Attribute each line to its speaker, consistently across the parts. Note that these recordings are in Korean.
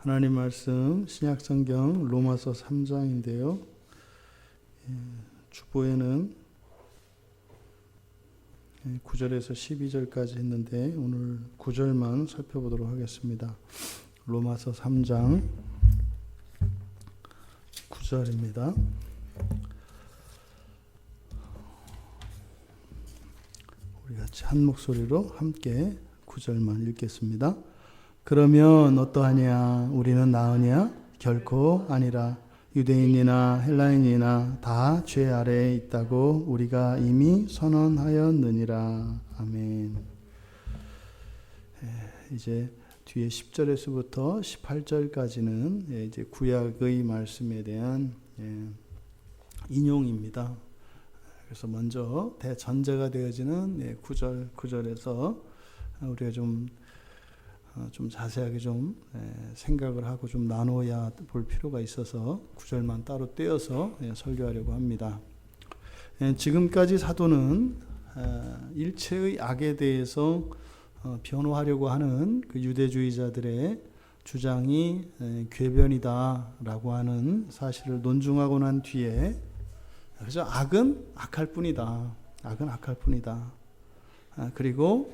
Speaker 1: 하나님 말씀 신약성경 로마서 3장인데요. 주보에는 9절에서 12절까지 했는데 오늘 9절만 살펴보도록 하겠습니다. 로마서 3장 9절입니다. 우리 같이 한 목소리로 함께 9절만 읽겠습니다. 그러면 어떠하냐? 우리는 나으냐? 결코 아니라 유대인이나 헬라인이나 다 죄 아래에 있다고 우리가 이미 선언하였느니라. 아멘. 이제 뒤에 10절에서부터 18절까지는 이제 구약의 말씀에 대한 인용입니다. 그래서 먼저 대전제가 되어지는 9절에서 우리가 좀 자세하게 좀 생각을 하고 좀 나눠야 볼 필요가 있어서 9절만 따로 떼어서 설교하려고 합니다. 지금까지 사도는 일체의 악에 대해서 변호하려고 하는 그 유대주의자들의 주장이 궤변이다라고 하는 사실을 논증하고 난 뒤에, 그래서 악은 악할 뿐이다. 악은 악할 뿐이다. 그리고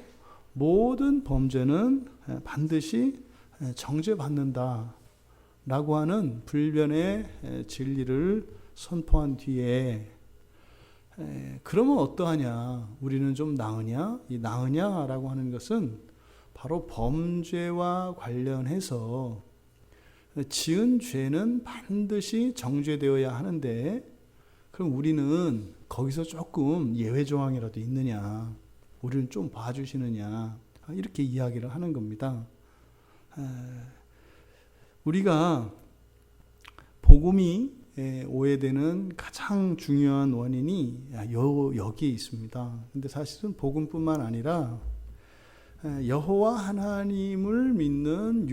Speaker 1: 모든 범죄는 반드시 정죄받는다 라고 하는 불변의 진리를 선포한 뒤에, 그러면 어떠하냐? 우리는 좀 나으냐? 이 나으냐라고 하는 것은 바로 범죄와 관련해서 지은 죄는 반드시 정죄되어야 하는데, 그럼 우리는 거기서 조금 예외 조항이라도 있느냐? 우리는 좀 봐주시느냐? 이렇게 이야기를 하는 겁니다. 우리가 복음이 오해되는 가장 중요한 원인이 여기에 있습니다. 근데 사실은 복음뿐만 아니라 여호와 하나님을 믿는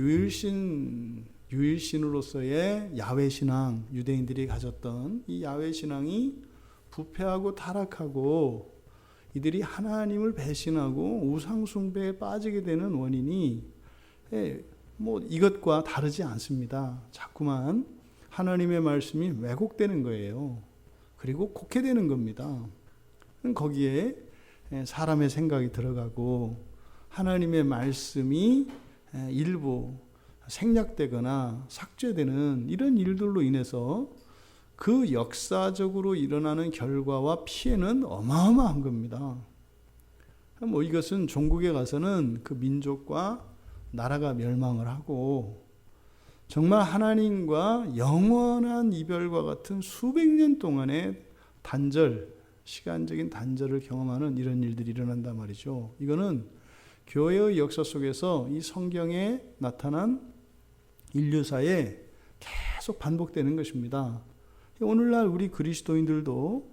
Speaker 1: 유일신으로서의 야훼 신앙, 유대인들이 가졌던 이 야훼 신앙이 부패하고 타락하고 이들이 하나님을 배신하고 우상 숭배에 빠지게 되는 원인이 이것과 다르지 않습니다. 자꾸만 하나님의 말씀이 왜곡되는 거예요. 그리고 곡해되는 겁니다. 거기에 사람의 생각이 들어가고 하나님의 말씀이 일부 생략되거나 삭제되는 이런 일들로 인해서 그 역사적으로 일어나는 결과와 피해는 어마어마한 겁니다. 이것은 종국에 가서는 그 민족과 나라가 멸망을 하고 정말 하나님과 영원한 이별과 같은 수백 년 동안의 단절, 시간적인 단절을 경험하는 이런 일들이 일어난단 말이죠. 이거는 교회의 역사 속에서 이 성경에 나타난 인류사에 계속 반복되는 것입니다. 오늘날 우리 그리스도인들도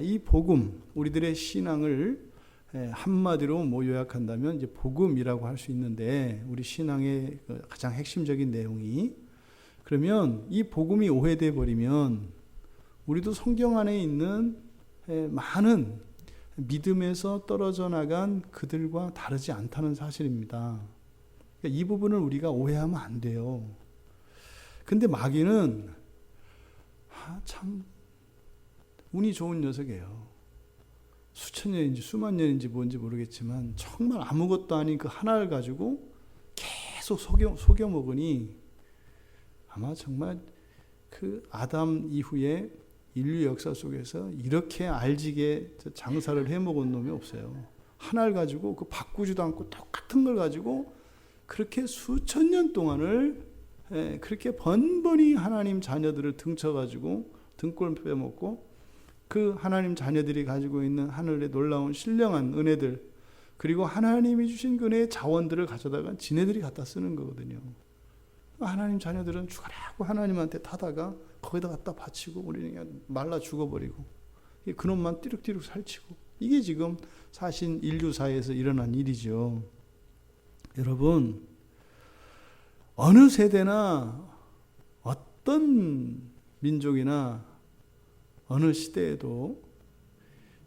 Speaker 1: 이 복음, 우리들의 신앙을 한마디로 요약한다면 이제 복음이라고 할 수 있는데, 우리 신앙의 가장 핵심적인 내용이, 그러면 이 복음이 오해돼 버리면 우리도 성경 안에 있는 많은 믿음에서 떨어져 나간 그들과 다르지 않다는 사실입니다. 이 부분을 우리가 오해하면 안 돼요. 근데 마귀는 참 운이 좋은 녀석이에요. 수천 년인지 수만 년인지 뭔지 모르겠지만 정말 아무것도 아닌 그 하나를 가지고 계속 속여 먹으니, 아마 정말 그 아담 이후에 인류 역사 속에서 이렇게 알지게 장사를 해먹은 놈이 없어요. 하나를 가지고 그 바꾸지도 않고 똑같은 걸 가지고 그렇게 수천 년 동안을 그렇게 번번이 하나님 자녀들을 등쳐가지고 등골 빼먹고, 그 하나님 자녀들이 가지고 있는 하늘의 놀라운 신령한 은혜들, 그리고 하나님이 주신 은혜의 자원들을 가져다가 지네들이 갖다 쓰는 거거든요. 하나님 자녀들은 죽어라고 하나님한테 타다가 거기다 갖다 바치고 우리는 그냥 말라 죽어버리고 그놈만 띠룩띠룩 살치고, 이게 지금 사실 인류사에서 일어난 일이죠. 여러분, 어느 세대나 어떤 민족이나 어느 시대에도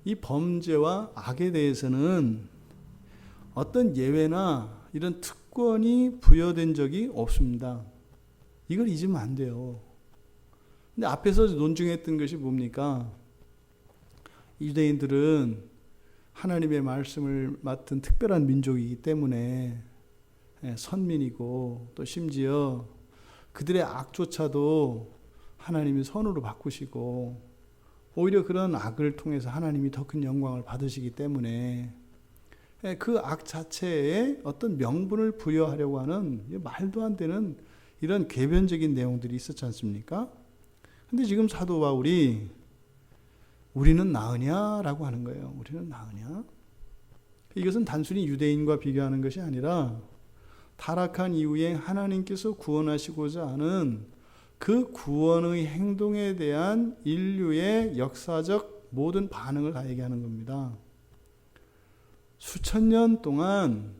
Speaker 1: 이 범죄와 악에 대해서는 어떤 예외나 이런 특권이 부여된 적이 없습니다. 이걸 잊으면 안 돼요. 근데 앞에서 논증했던 것이 뭡니까? 유대인들은 하나님의 말씀을 맡은 특별한 민족이기 때문에 선민이고, 또 심지어 그들의 악조차도 하나님이 선으로 바꾸시고, 오히려 그런 악을 통해서 하나님이 더 큰 영광을 받으시기 때문에 그 악 자체에 어떤 명분을 부여하려고 하는 말도 안 되는 이런 궤변적인 내용들이 있었지 않습니까? 근데 지금 사도 바울이 우리는 나으냐라고 하는 거예요. 우리는 나으냐? 이것은 단순히 유대인과 비교하는 것이 아니라 타락한 이후에 하나님께서 구원하시고자 하는 그 구원의 행동에 대한 인류의 역사적 모든 반응을 다 얘기하는 겁니다. 수천 년 동안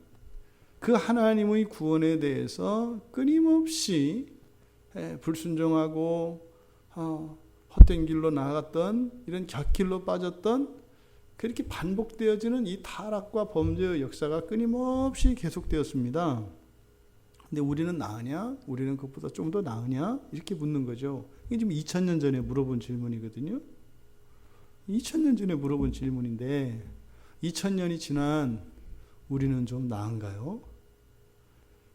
Speaker 1: 그 하나님의 구원에 대해서 끊임없이 불순종하고 헛된 길로 나아갔던, 이런 곁길로 빠졌던, 그렇게 반복되어지는 이 타락과 범죄의 역사가 끊임없이 계속되었습니다. 근데 우리는 나으냐? 우리는 그것보다 좀 더 나으냐? 이렇게 묻는 거죠. 이게 지금 2000년 전에 물어본 질문이거든요. 2000년 전에 물어본 질문인데 2000년이 지난 우리는 좀 나은가요?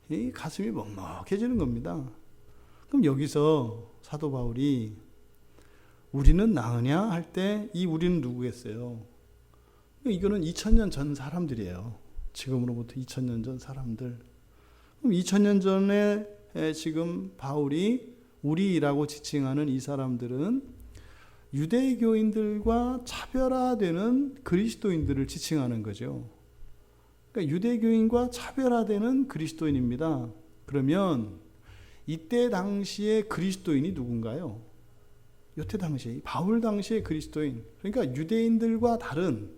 Speaker 1: 이 가슴이 먹먹해지는 겁니다. 그럼 여기서 사도 바울이 우리는 나으냐 할 때 이 우리는 누구겠어요? 이거는 2000년 전 사람들이에요. 지금으로부터 2000년 전 사람들. 그럼 2000년 전에 지금 바울이 우리라고 지칭하는 이 사람들은 유대교인들과 차별화되는 그리스도인들을 지칭하는 거죠. 그러니까 유대교인과 차별화되는 그리스도인입니다. 그러면 이때 당시에 그리스도인이 누군가요? 이때 당시에 바울 당시의 그리스도인, 그러니까 유대인들과 다른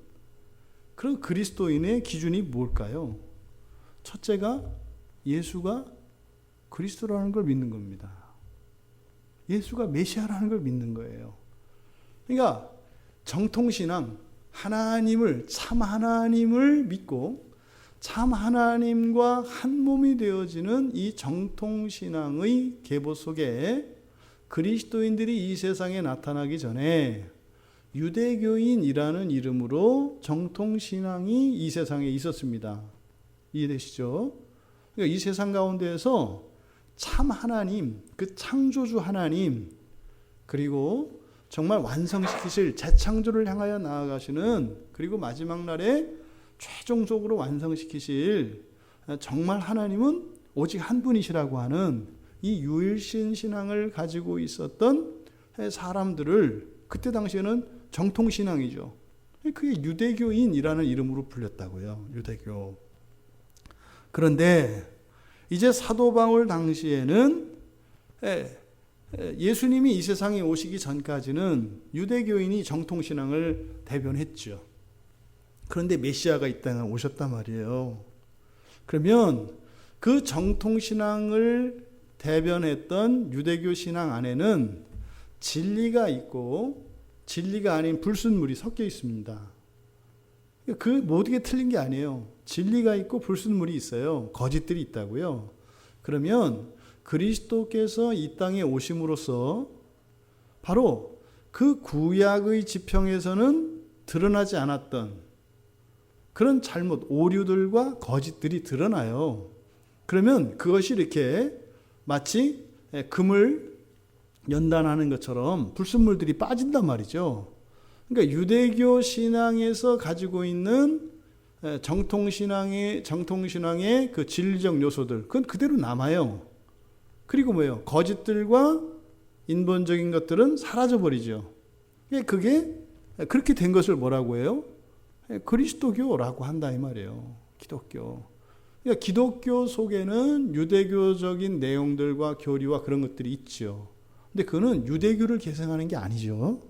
Speaker 1: 그런 그리스도인의 기준이 뭘까요? 첫째가 예수가 그리스도라는 걸 믿는 겁니다. 예수가 메시아라는 걸 믿는 거예요. 그러니까 정통신앙, 참 하나님을 믿고 참 하나님과 한 몸이 되어지는 이 정통신앙의 계보 속에 그리스도인들이 이 세상에 나타나기 전에 유대교인이라는 이름으로 정통신앙이 이 세상에 있었습니다. 이해되시죠? 그러니까 이 세상 가운데에서 참 하나님, 그 창조주 하나님, 그리고 정말 완성시키실 재창조를 향하여 나아가시는, 그리고 마지막 날에 최종적으로 완성시키실 정말 하나님은 오직 한 분이시라고 하는 이 유일신 신앙을 가지고 있었던 사람들을 그때 당시에는 정통신앙이죠. 그게 유대교인이라는 이름으로 불렸다고요. 유대교. 그런데 이제 사도 바울 당시에는 예수님이 이 세상에 오시기 전까지는 유대교인이 정통신앙을 대변했죠. 그런데 메시아가 이 땅에 오셨단 말이에요. 그러면 그 정통신앙을 대변했던 유대교 신앙 안에는 진리가 있고 진리가 아닌 불순물이 섞여 있습니다. 그 모든 게 틀린 게 아니에요. 진리가 있고 불순물이 있어요. 거짓들이 있다고요. 그러면 그리스도께서 이 땅에 오심으로써 바로 그 구약의 지평에서는 드러나지 않았던 그런 잘못, 오류들과 거짓들이 드러나요. 그러면 그것이 이렇게 마치 금을 연단하는 것처럼 불순물들이 빠진단 말이죠. 그러니까 유대교 신앙에서 가지고 있는 정통신앙의 그 진리적 요소들, 그건 그대로 남아요. 그리고 뭐예요? 거짓들과 인본적인 것들은 사라져버리죠. 그게 그렇게 된 것을 뭐라고 해요? 그리스도교라고 한다 이 말이에요. 기독교. 그러니까 기독교 속에는 유대교적인 내용들과 교리와 그런 것들이 있죠. 근데 그거는 유대교를 계승하는 게 아니죠.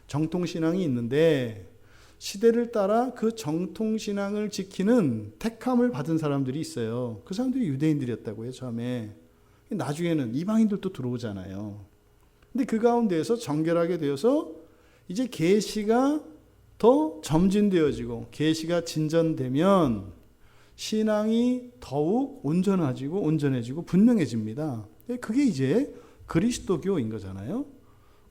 Speaker 1: 정통신앙이 있는데 시대를 따라 그 정통신앙을 지키는 택함을 받은 사람들이 있어요. 그 사람들이 유대인들이었다고요, 처음에. 나중에는 이방인들도 들어오잖아요. 근데 그 가운데에서 정결하게 되어서 이제 계시가 더 점진되어지고 계시가 진전되면 신앙이 더욱 온전해지고 분명해집니다. 그게 이제 그리스도교인 거잖아요.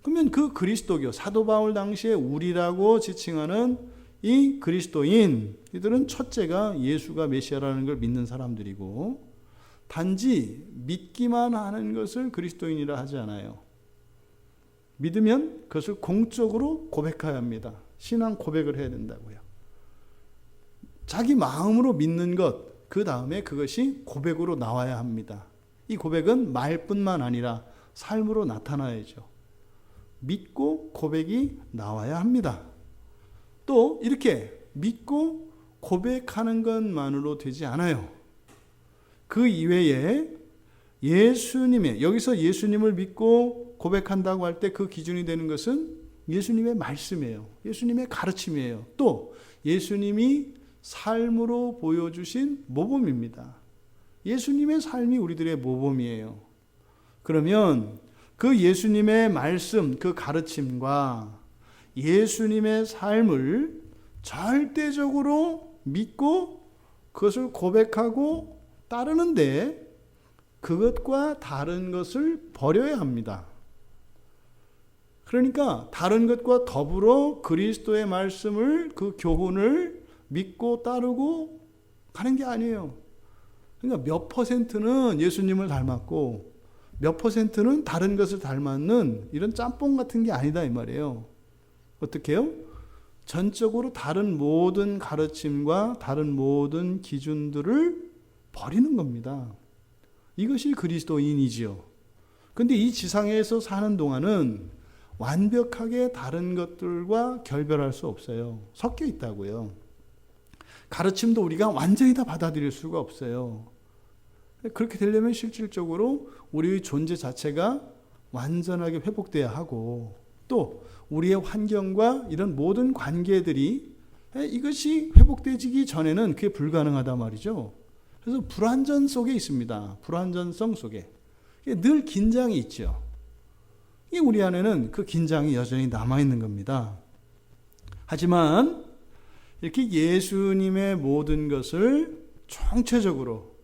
Speaker 1: 그러면 그 그리스도교, 사도 바울 당시에 우리라고 지칭하는 이 그리스도인, 이들은 첫째가 예수가 메시아라는 걸 믿는 사람들이고, 단지 믿기만 하는 것을 그리스도인이라 하지 않아요. 믿으면 그것을 공적으로 고백해야 합니다. 신앙 고백을 해야 된다고요. 자기 마음으로 믿는 것, 그 다음에 그것이 고백으로 나와야 합니다. 이 고백은 말뿐만 아니라 삶으로 나타나야죠. 믿고 고백이 나와야 합니다. 또 이렇게 믿고 고백하는 것만으로 되지 않아요. 그 이외에 예수님의, 여기서 예수님을 믿고 고백한다고 할 때 그 기준이 되는 것은 예수님의 말씀이에요. 예수님의 가르침이에요. 또 예수님이 삶으로 보여주신 모범입니다. 예수님의 삶이 우리들의 모범이에요. 그러면 그 예수님의 말씀, 그 가르침과 예수님의 삶을 절대적으로 믿고 그것을 고백하고 따르는데 그것과 다른 것을 버려야 합니다. 그러니까 다른 것과 더불어 그리스도의 말씀을, 그 교훈을 믿고 따르고 가는 게 아니에요. 그러니까 몇 퍼센트는 예수님을 닮았고 몇 퍼센트는 다른 것을 닮았는 이런 짬뽕 같은 게 아니다 이 말이에요. 어떻게 해요? 전적으로 다른 모든 가르침과 다른 모든 기준들을 버리는 겁니다. 이것이 그리스도인이지요. 근데 이 지상에서 사는 동안은 완벽하게 다른 것들과 결별할 수 없어요. 섞여 있다고요. 가르침도 우리가 완전히 다 받아들일 수가 없어요. 그렇게 되려면 실질적으로 우리의 존재 자체가 완전하게 회복돼야 하고, 또 우리의 환경과 이런 모든 관계들이 이것이 회복되기 전에는 그게 불가능하단 말이죠. 그래서 불완전 속에 있습니다. 불완전성 속에. 늘 긴장이 있죠. 우리 안에는 그 긴장이 여전히 남아있는 겁니다. 하지만 이렇게 예수님의 모든 것을 총체적으로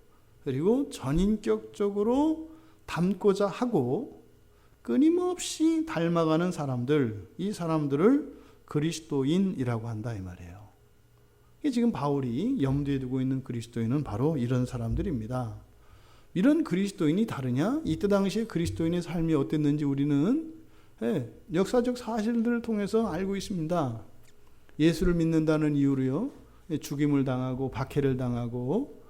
Speaker 1: 그리고 전인격적으로 담고자 하고 끊임없이 닮아가는 사람들, 이 사람들을 그리스도인이라고 한다 이 말이에요. 지금 바울이 염두에 두고 있는 그리스도인은 바로 이런 사람들입니다. 이런 그리스도인이 다르냐? 이때 당시에 그리스도인의 삶이 어땠는지 우리는 역사적 사실들을 통해서 알고 있습니다. 예수를 믿는다는 이유로요, 죽임을 당하고 박해를 당하고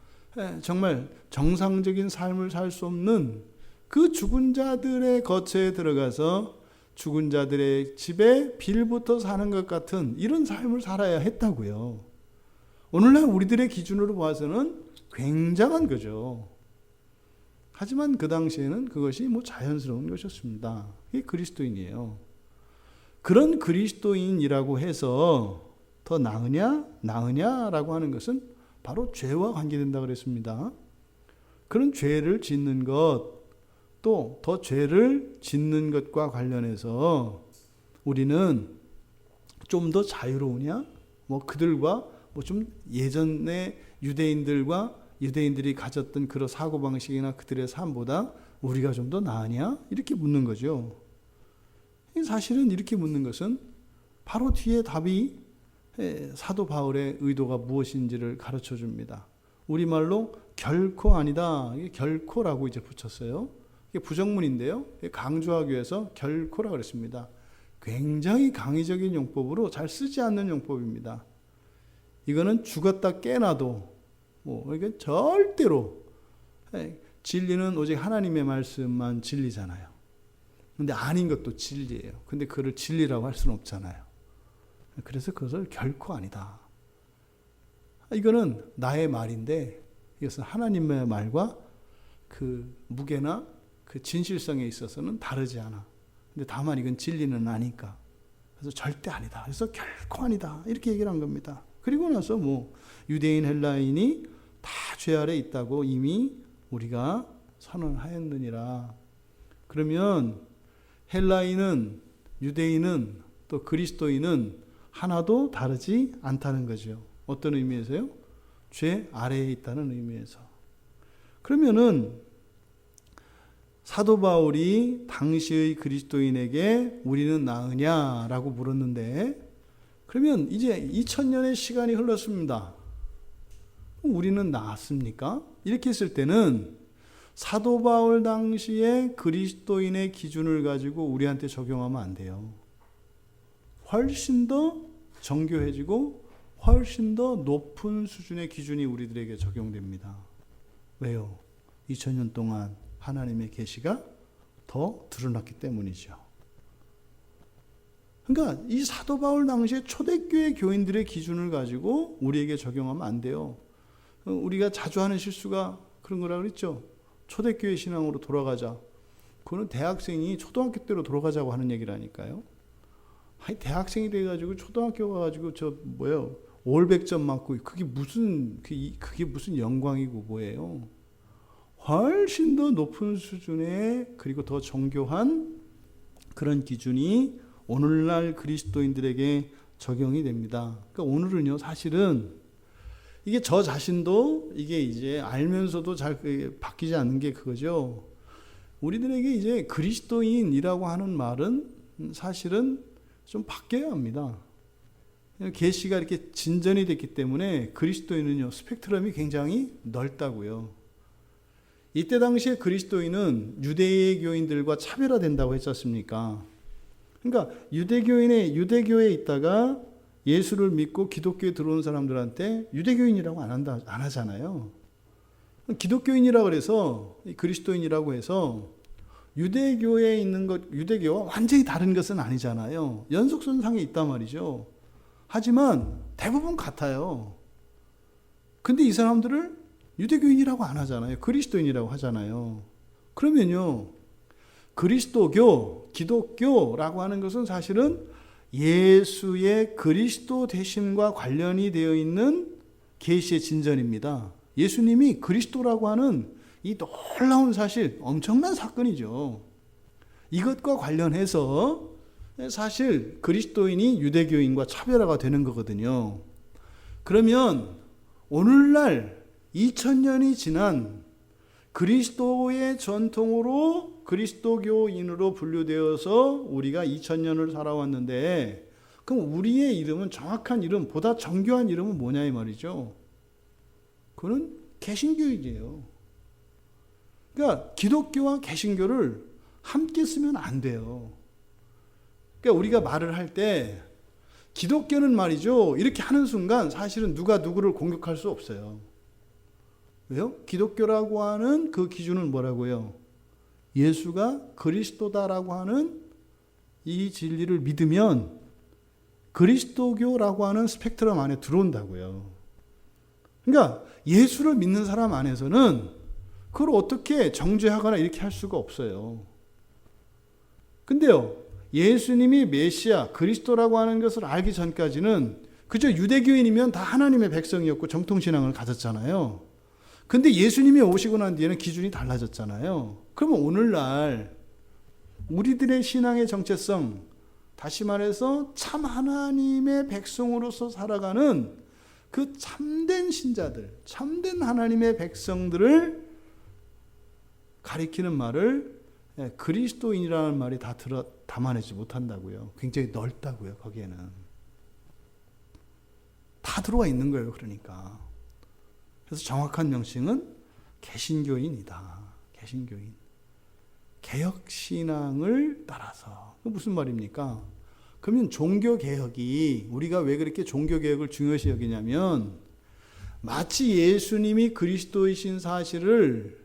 Speaker 1: 정말 정상적인 삶을 살 수 없는 그 죽은 자들의 거처에 들어가서 죽은 자들의 집에 빌부터 사는 것 같은 이런 삶을 살아야 했다고요. 오늘날 우리들의 기준으로 봐서는 굉장한 거죠. 하지만 그 당시에는 그것이 자연스러운 것이었습니다. 이게 그리스도인이에요. 그런 그리스도인이라고 해서 더 나으냐라고 하는 것은 바로 죄와 관계된다고 그랬습니다. 그런 죄를 짓는 것, 또 더 죄를 짓는 것과 관련해서 우리는 좀 더 자유로우냐? 그들과 좀 예전에 유대인들이 가졌던 그런 사고방식이나 그들의 삶보다 우리가 좀 더 나으냐? 이렇게 묻는 거죠. 사실은 이렇게 묻는 것은 바로 뒤에 답이 사도 바울의 의도가 무엇인지를 가르쳐 줍니다. 우리말로 결코 아니다. 이게 결코라고 이제 붙였어요. 이게 부정문인데요. 강조하기 위해서 결코라고 그랬습니다. 굉장히 강의적인 용법으로 잘 쓰지 않는 용법입니다. 이거는 죽었다 깨나도 이게 절대로 진리는 오직 하나님의 말씀만 진리잖아요. 근데 아닌 것도 진리예요. 근데 그걸 진리라고 할 수는 없잖아요. 그래서 그것을 결코 아니다. 이거는 나의 말인데 이것은 하나님의 말과 그 무게나 그 진실성에 있어서는 다르지 않아. 근데 다만 이건 진리는 아니까. 그래서 절대 아니다. 그래서 결코 아니다. 이렇게 얘기를 한 겁니다. 그리고 나서 유대인 헬라인이 다 죄 아래 있다고 이미 우리가 선언하였느니라. 그러면 헬라인은, 유대인은, 또 그리스도인은 하나도 다르지 않다는 거죠. 어떤 의미에서요? 죄 아래에 있다는 의미에서. 그러면은 사도 바울이 당시의 그리스도인에게 우리는 나으냐라고 물었는데, 그러면 이제 2000년의 시간이 흘렀습니다. 우리는 나았습니까? 이렇게 했을 때는 사도 바울 당시에 그리스도인의 기준을 가지고 우리한테 적용하면 안 돼요. 훨씬 더 정교해지고 훨씬 더 높은 수준의 기준이 우리들에게 적용됩니다. 왜요? 2000년 동안 하나님의 계시가 더 드러났기 때문이죠. 그러니까 이 사도 바울 당시에 초대교회 교인들의 기준을 가지고 우리에게 적용하면 안 돼요. 우리가 자주 하는 실수가 그런 거라 그랬죠. 초대교회 신앙으로 돌아가자. 그거는 대학생이 초등학교 때로 돌아가자고 하는 얘기라니까요. 아니, 대학생이 돼가지고 초등학교 가가지고 올백점 맞고 그게 무슨 영광이고 뭐예요? 훨씬 더 높은 수준의, 그리고 더 정교한 그런 기준이 오늘날 그리스도인들에게 적용이 됩니다. 그러니까 오늘은요, 사실은 이게 저 자신도 이게 이제 알면서도 잘 바뀌지 않는 게 그거죠. 우리들에게 이제 그리스도인이라고 하는 말은 사실은 좀 바뀌어야 합니다. 계시가 이렇게 진전이 됐기 때문에 그리스도인은요, 스펙트럼이 굉장히 넓다고요. 이때 당시에 그리스도인은 유대교인들과 차별화된다고 했었습니까? 그러니까 유대교에 있다가 예수를 믿고 기독교에 들어온 사람들한테 유대교인이라고 안 하잖아요. 기독교인이라고 그래서 그리스도인이라고 해서 유대교에 있는 것, 유대교와 완전히 다른 것은 아니잖아요. 연속선상에 있단 말이죠. 하지만 대부분 같아요. 근데 이 사람들을 유대교인이라고 안 하잖아요. 그리스도인이라고 하잖아요. 그러면요, 그리스도교, 기독교라고 하는 것은 사실은 예수의 그리스도 되심과 관련이 되어 있는 계시의 진전입니다. 예수님이 그리스도라고 하는 이 놀라운 사실, 엄청난 사건이죠. 이것과 관련해서 사실 그리스도인이 유대교인과 차별화가 되는 거거든요. 그러면 오늘날 2000년이 지난 그리스도의 전통으로 그리스도교인으로 분류되어서 우리가 2000년을 살아왔는데, 그럼 우리의 이름은, 정확한 이름, 보다 정교한 이름은 뭐냐 이 말이죠. 그건 개신교이지요. 그러니까 기독교와 개신교를 함께 쓰면 안 돼요. 그러니까 우리가 말을 할 때 기독교는 말이죠, 이렇게 하는 순간 사실은 누가 누구를 공격할 수 없어요. 왜요? 기독교라고 하는 그 기준은 뭐라고요? 예수가 그리스도다라고 하는 이 진리를 믿으면 그리스도교라고 하는 스펙트럼 안에 들어온다고요. 그러니까 예수를 믿는 사람 안에서는 그걸 어떻게 정죄하거나 이렇게 할 수가 없어요. 근데요, 예수님이 메시아, 그리스도라고 하는 것을 알기 전까지는 그저 유대교인이면 다 하나님의 백성이었고 정통신앙을 가졌잖아요. 근데 예수님이 오시고 난 뒤에는 기준이 달라졌잖아요. 그러면 오늘날 우리들의 신앙의 정체성, 다시 말해서 참 하나님의 백성으로서 살아가는 그 참된 신자들, 참된 하나님의 백성들을 가리키는 말을 그리스도인이라는 말이 다 담아내지 못한다고요. 굉장히 넓다고요. 거기에는 다 들어와 있는 거예요. 그러니까 그래서 정확한 명칭은 개신교인이다. 개신교인. 개혁신앙을 따라서. 무슨 말입니까? 그러면 종교개혁이, 우리가 왜 그렇게 종교개혁을 중요시 여기냐면, 마치 예수님이 그리스도이신 사실을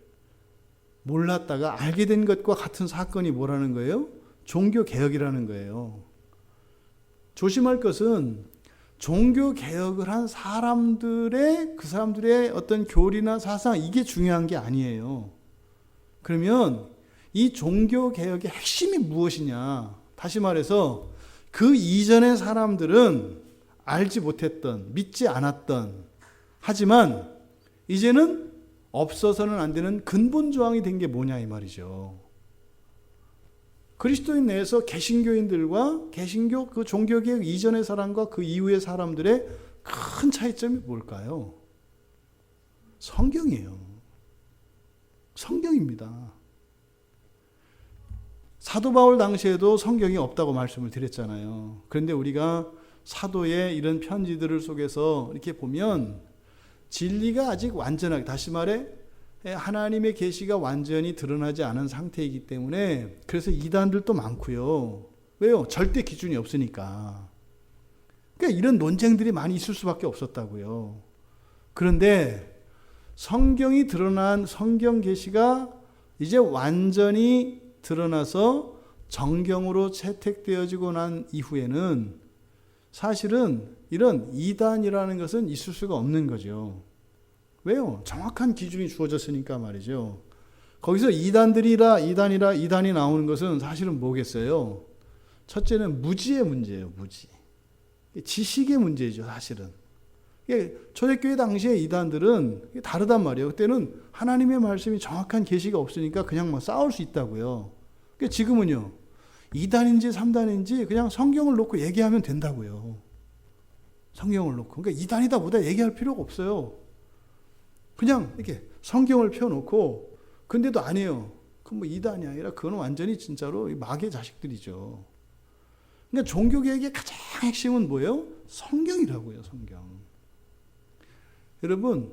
Speaker 1: 몰랐다가 알게 된 것과 같은 사건이 뭐라는 거예요? 종교개혁이라는 거예요. 조심할 것은 종교개혁을 한 사람들의, 그 사람들의 어떤 교리나 사상, 이게 중요한 게 아니에요. 그러면 이 종교개혁의 핵심이 무엇이냐? 다시 말해서 그 이전의 사람들은 알지 못했던, 믿지 않았던, 하지만 이제는 없어서는 안 되는 근본 조항이 된 게 뭐냐 이 말이죠. 그리스도인 내에서 개신교인들과 개신교 그 종교개혁 이전의 사람과 그 이후의 사람들의 큰 차이점이 뭘까요? 성경이에요. 성경입니다. 사도 바울 당시에도 성경이 없다고 말씀을 드렸잖아요. 그런데 우리가 사도의 이런 편지들을 속에서 이렇게 보면 진리가 아직 완전하게, 다시 말해 하나님의 계시가 완전히 드러나지 않은 상태이기 때문에 그래서 이단들도 많고요. 왜요? 절대 기준이 없으니까. 그러니까 이런 논쟁들이 많이 있을 수밖에 없었다고요. 그런데 성경이 드러난 성경 계시가 이제 완전히 드러나서 정경으로 채택되어지고 난 이후에는 사실은 이런 이단이라는 것은 있을 수가 없는 거죠. 왜요? 정확한 기준이 주어졌으니까 말이죠. 거기서 이단이 나오는 것은 사실은 뭐겠어요? 첫째는 무지의 문제예요. 무지. 지식의 문제죠. 사실은. 초대교회 당시의 이단들은 다르단 말이에요. 그때는 하나님의 말씀이 정확한 계시가 없으니까 그냥 싸울 수 있다고요. 지금은요, 2단인지 3단인지 그냥 성경을 놓고 얘기하면 된다고요. 성경을 놓고. 그러니까 2단이다 보다 얘기할 필요가 없어요. 그냥 이렇게 성경을 펴놓고, 근데도 아니에요. 그건 2단이 아니라 그건 완전히 진짜로 마귀의 자식들이죠. 그러니까 종교개혁의 가장 핵심은 뭐예요? 성경이라고요. 성경. 여러분,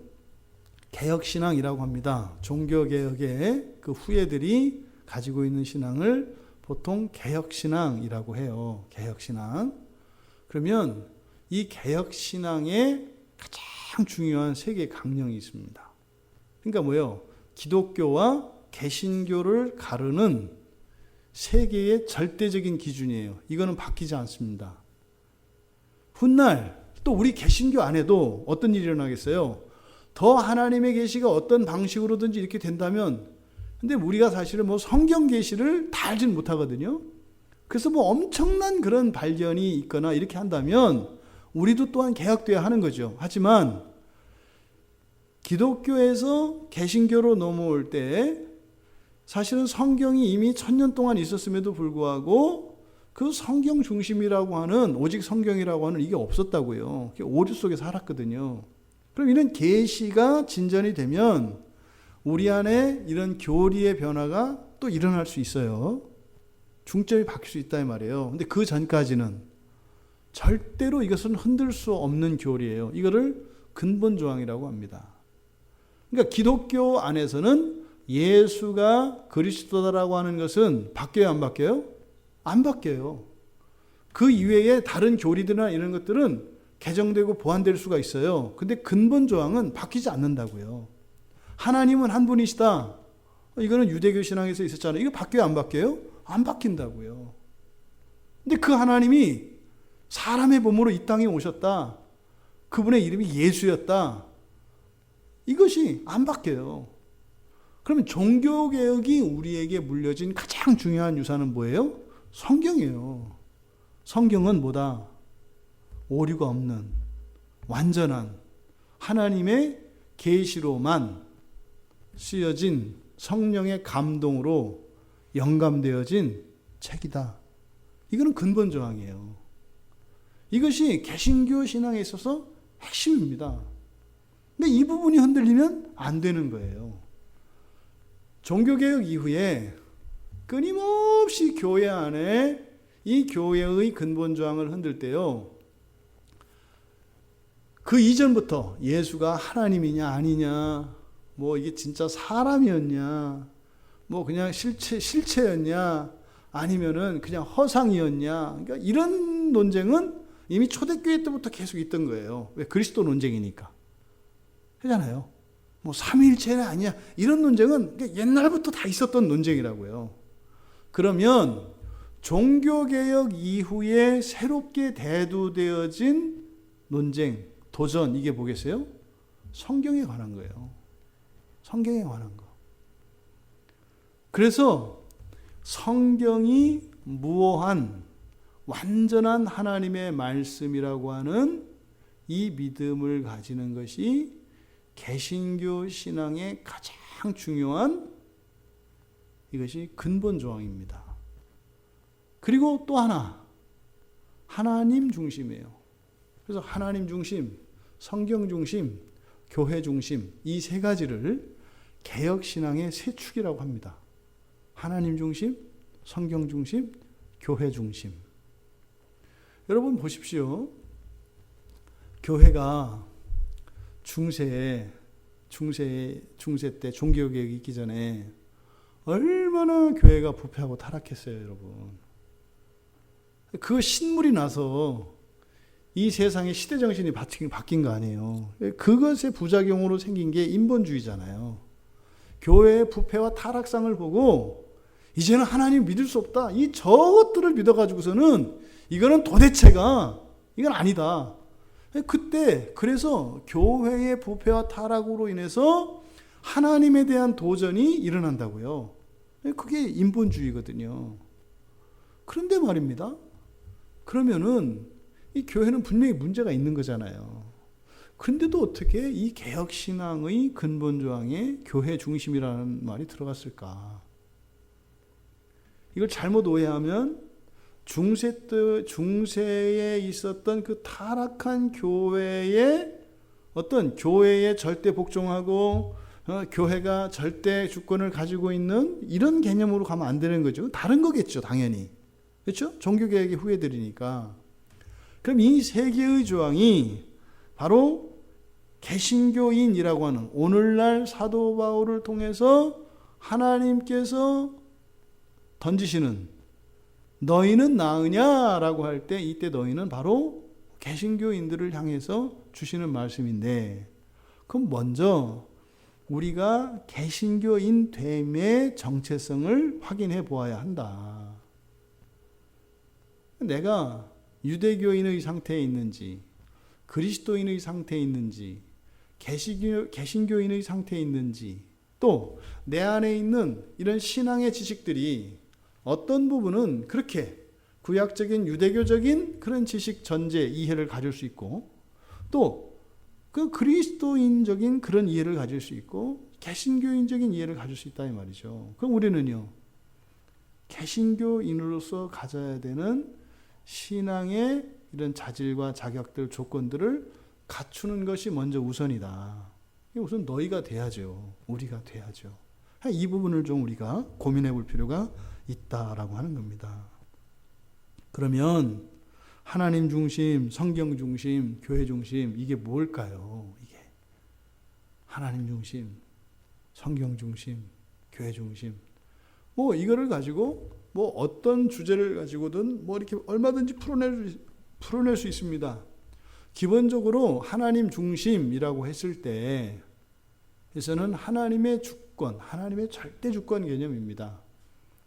Speaker 1: 개혁신앙이라고 합니다. 종교개혁의 그 후예들이 가지고 있는 신앙을 보통 개혁신앙이라고 해요. 개혁신앙. 그러면 이 개혁신앙에 가장 중요한 세 개의 강령이 있습니다. 그러니까 뭐예요? 기독교와 개신교를 가르는 세 개의 절대적인 기준이에요. 이거는 바뀌지 않습니다. 훗날 또 우리 개신교 안에도 어떤 일이 일어나겠어요? 더 하나님의 계시가 어떤 방식으로든지 이렇게 된다면, 근데 우리가 사실은 성경 계시를 다 알지는 못하거든요. 그래서 엄청난 그런 발견이 있거나 이렇게 한다면 우리도 또한 개혁되어야 하는 거죠. 하지만 기독교에서 개신교로 넘어올 때 사실은 성경이 이미 1000년 동안 있었음에도 불구하고 그 성경 중심이라고 하는, 오직 성경이라고 하는 이게 없었다고요. 오류 속에 살았거든요. 그럼 이런 계시가 진전이 되면 우리 안에 이런 교리의 변화가 또 일어날 수 있어요. 중점이 바뀔 수 있다 이 말이에요. 근데 그 전까지는 절대로 이것은 흔들 수 없는 교리예요. 이거를 근본조항이라고 합니다. 그러니까 기독교 안에서는 예수가 그리스도다라고 하는 것은 바뀌어요, 안 바뀌어요? 안 바뀌어요. 그 이외에 다른 교리들이나 이런 것들은 개정되고 보완될 수가 있어요. 근데 근본조항은 바뀌지 않는다고요. 하나님은 한 분이시다. 이거는 유대교 신앙에서 있었잖아요. 이거 바뀌어요, 안 바뀌어요? 안 바뀐다고요. 근데 그 하나님이 사람의 몸으로 이 땅에 오셨다. 그분의 이름이 예수였다. 이것이 안 바뀌어요. 그러면 종교개혁이 우리에게 물려진 가장 중요한 유산은 뭐예요? 성경이에요. 성경은 뭐다? 오류가 없는 완전한 하나님의 계시로만 쓰여진 성령의 감동으로 영감되어진 책이다. 이거는 근본조항이에요. 이것이 개신교 신앙에 있어서 핵심입니다. 근데 이 부분이 흔들리면 안 되는 거예요. 종교개혁 이후에 끊임없이 교회 안에 이 교회의 근본조항을 흔들 때요, 그 이전부터 예수가 하나님이냐 아니냐, 이게 진짜 사람이었냐, 그냥 실체였냐, 아니면은 그냥 허상이었냐, 그러니까 이런 논쟁은 이미 초대교회 때부터 계속 있던 거예요. 왜? 그리스도 논쟁이니까. 그잖아요. 삼위일체는 아니야. 이런 논쟁은 옛날부터 다 있었던 논쟁이라고요. 그러면 종교개혁 이후에 새롭게 대두되어진 논쟁, 도전, 이게 뭐겠어요? 성경에 관한 거예요. 성경에 관한 거. 그래서 성경이 무오한 완전한 하나님의 말씀이라고 하는 이 믿음을 가지는 것이 개신교 신앙의 가장 중요한, 이것이 근본 조항입니다. 그리고 또 하나, 하나님 중심이에요. 그래서 하나님 중심, 성경 중심, 교회 중심, 이 세 가지를 개혁신앙의 세 축이라고 합니다. 하나님 중심, 성경 중심, 교회 중심. 여러분 보십시오. 교회가 중세 때 종교개혁이 있기 전에 얼마나 교회가 부패하고 타락했어요, 여러분. 그 신물이 나서 이 세상의 시대정신이 바뀐 거 아니에요. 그것의 부작용으로 생긴 게 인본주의잖아요. 교회의 부패와 타락상을 보고 이제는 하나님 믿을 수 없다. 이 저것들을 믿어가지고서는 이거는 도대체가 이건 아니다. 그때 그래서 교회의 부패와 타락으로 인해서 하나님에 대한 도전이 일어난다고요. 그게 인본주의거든요. 그런데 말입니다. 그러면은 이 교회는 분명히 문제가 있는 거잖아요. 그런데도 어떻게 이 개혁신앙의 근본 조항에 교회 중심이라는 말이 들어갔을까? 이걸 잘못 오해하면 중세에 있었던 그 타락한 교회의 어떤 교회에 절대 복종하고 교회가 절대 주권을 가지고 있는 이런 개념으로 가면 안 되는 거죠. 다른 거겠죠, 당연히. 그렇죠? 종교개혁의 후예들이니까. 그럼 이 세 개의 조항이 바로 개신교인이라고 하는 오늘날 사도 바울을 통해서 하나님께서 던지시는 너희는 나으냐라고 할 때 이때 너희는 바로 개신교인들을 향해서 주시는 말씀인데, 그럼 먼저 우리가 개신교인 됨의 정체성을 확인해 보아야 한다. 내가 유대교인의 상태에 있는지, 그리스도인의 상태에 있는지, 개신교인의 상태에 있는지, 또 내 안에 있는 이런 신앙의 지식들이 어떤 부분은 그렇게 구약적인 유대교적인 그런 지식 전제 이해를 가질 수 있고, 또 그 그리스도인적인 그런 이해를 가질 수 있고, 개신교인적인 이해를 가질 수 있다 이 말이죠. 그럼 우리는요, 개신교인으로서 가져야 되는 신앙의 이런 자질과 자격들, 조건들을 갖추는 것이 먼저 우선이다. 우선 너희가 돼야죠. 우리가 돼야죠. 이 부분을 좀 우리가 고민해 볼 필요가 있다라고 하는 겁니다. 그러면 하나님 중심, 성경 중심, 교회 중심, 이게 뭘까요? 이게 하나님 중심, 성경 중심, 교회 중심. 뭐 이거를 가지고 뭐 어떤 주제를 가지고든 뭐 이렇게 얼마든지 풀어낼 수 있습니다. 기본적으로 하나님 중심이라고 했을 때 에서는 하나님의 주권, 하나님의 절대 주권 개념입니다.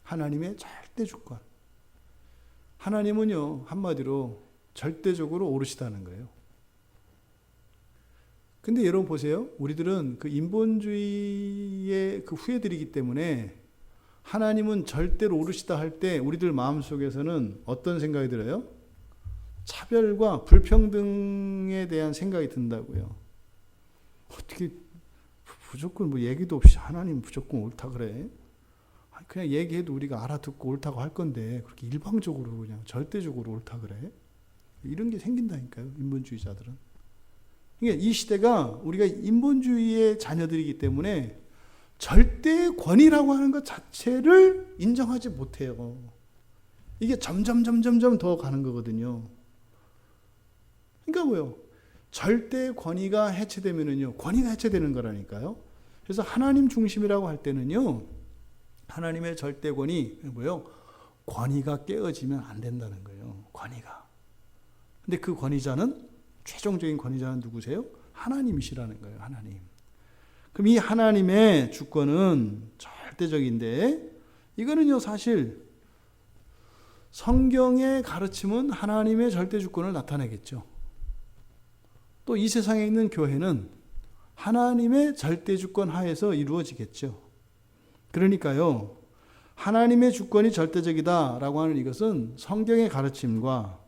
Speaker 1: 하나님의 절대 주권. 하나님은요, 한마디로 절대적으로 오르시다는 거예요. 근데 여러분 보세요. 우리들은 그 인본주의의 그 후예들이기 때문에 하나님은 절대로 오르시다 할 때 우리들 마음속에서는 어떤 생각이 들어요? 차별과 불평등에 대한 생각이 든다고요. 어떻게 무조건 뭐 얘기도 없이 하나님 무조건 옳다 그래? 그냥 얘기해도 우리가 알아듣고 옳다고 할 건데 그렇게 일방적으로 그냥 절대적으로 옳다 그래? 이런 게 생긴다니까요, 인본주의자들은. 그러니까 이 시대가 우리가 인본주의의 자녀들이기 때문에 절대 권위라고 하는 것 자체를 인정하지 못해요. 이게 점점 더 가는 거거든요. 그러니까 뭐요? 절대 권위가 해체되면은요, 권위가 해체되는 거라니까요. 그래서 하나님 중심이라고 할 때는요, 하나님의 절대권이 뭐요? 권위가 깨어지면 안 된다는 거예요. 권위가. 근데 그 권위자는, 최종적인 권위자는 누구세요? 하나님이시라는 거예요. 하나님. 그럼 이 하나님의 주권은 절대적인데, 이거는요, 사실 성경의 가르침은 하나님의 절대 주권을 나타내겠죠. 또 이 세상에 있는 교회는 하나님의 절대 주권 하에서 이루어지겠죠. 그러니까요, 하나님의 주권이 절대적이다라고 하는 이것은 성경의 가르침과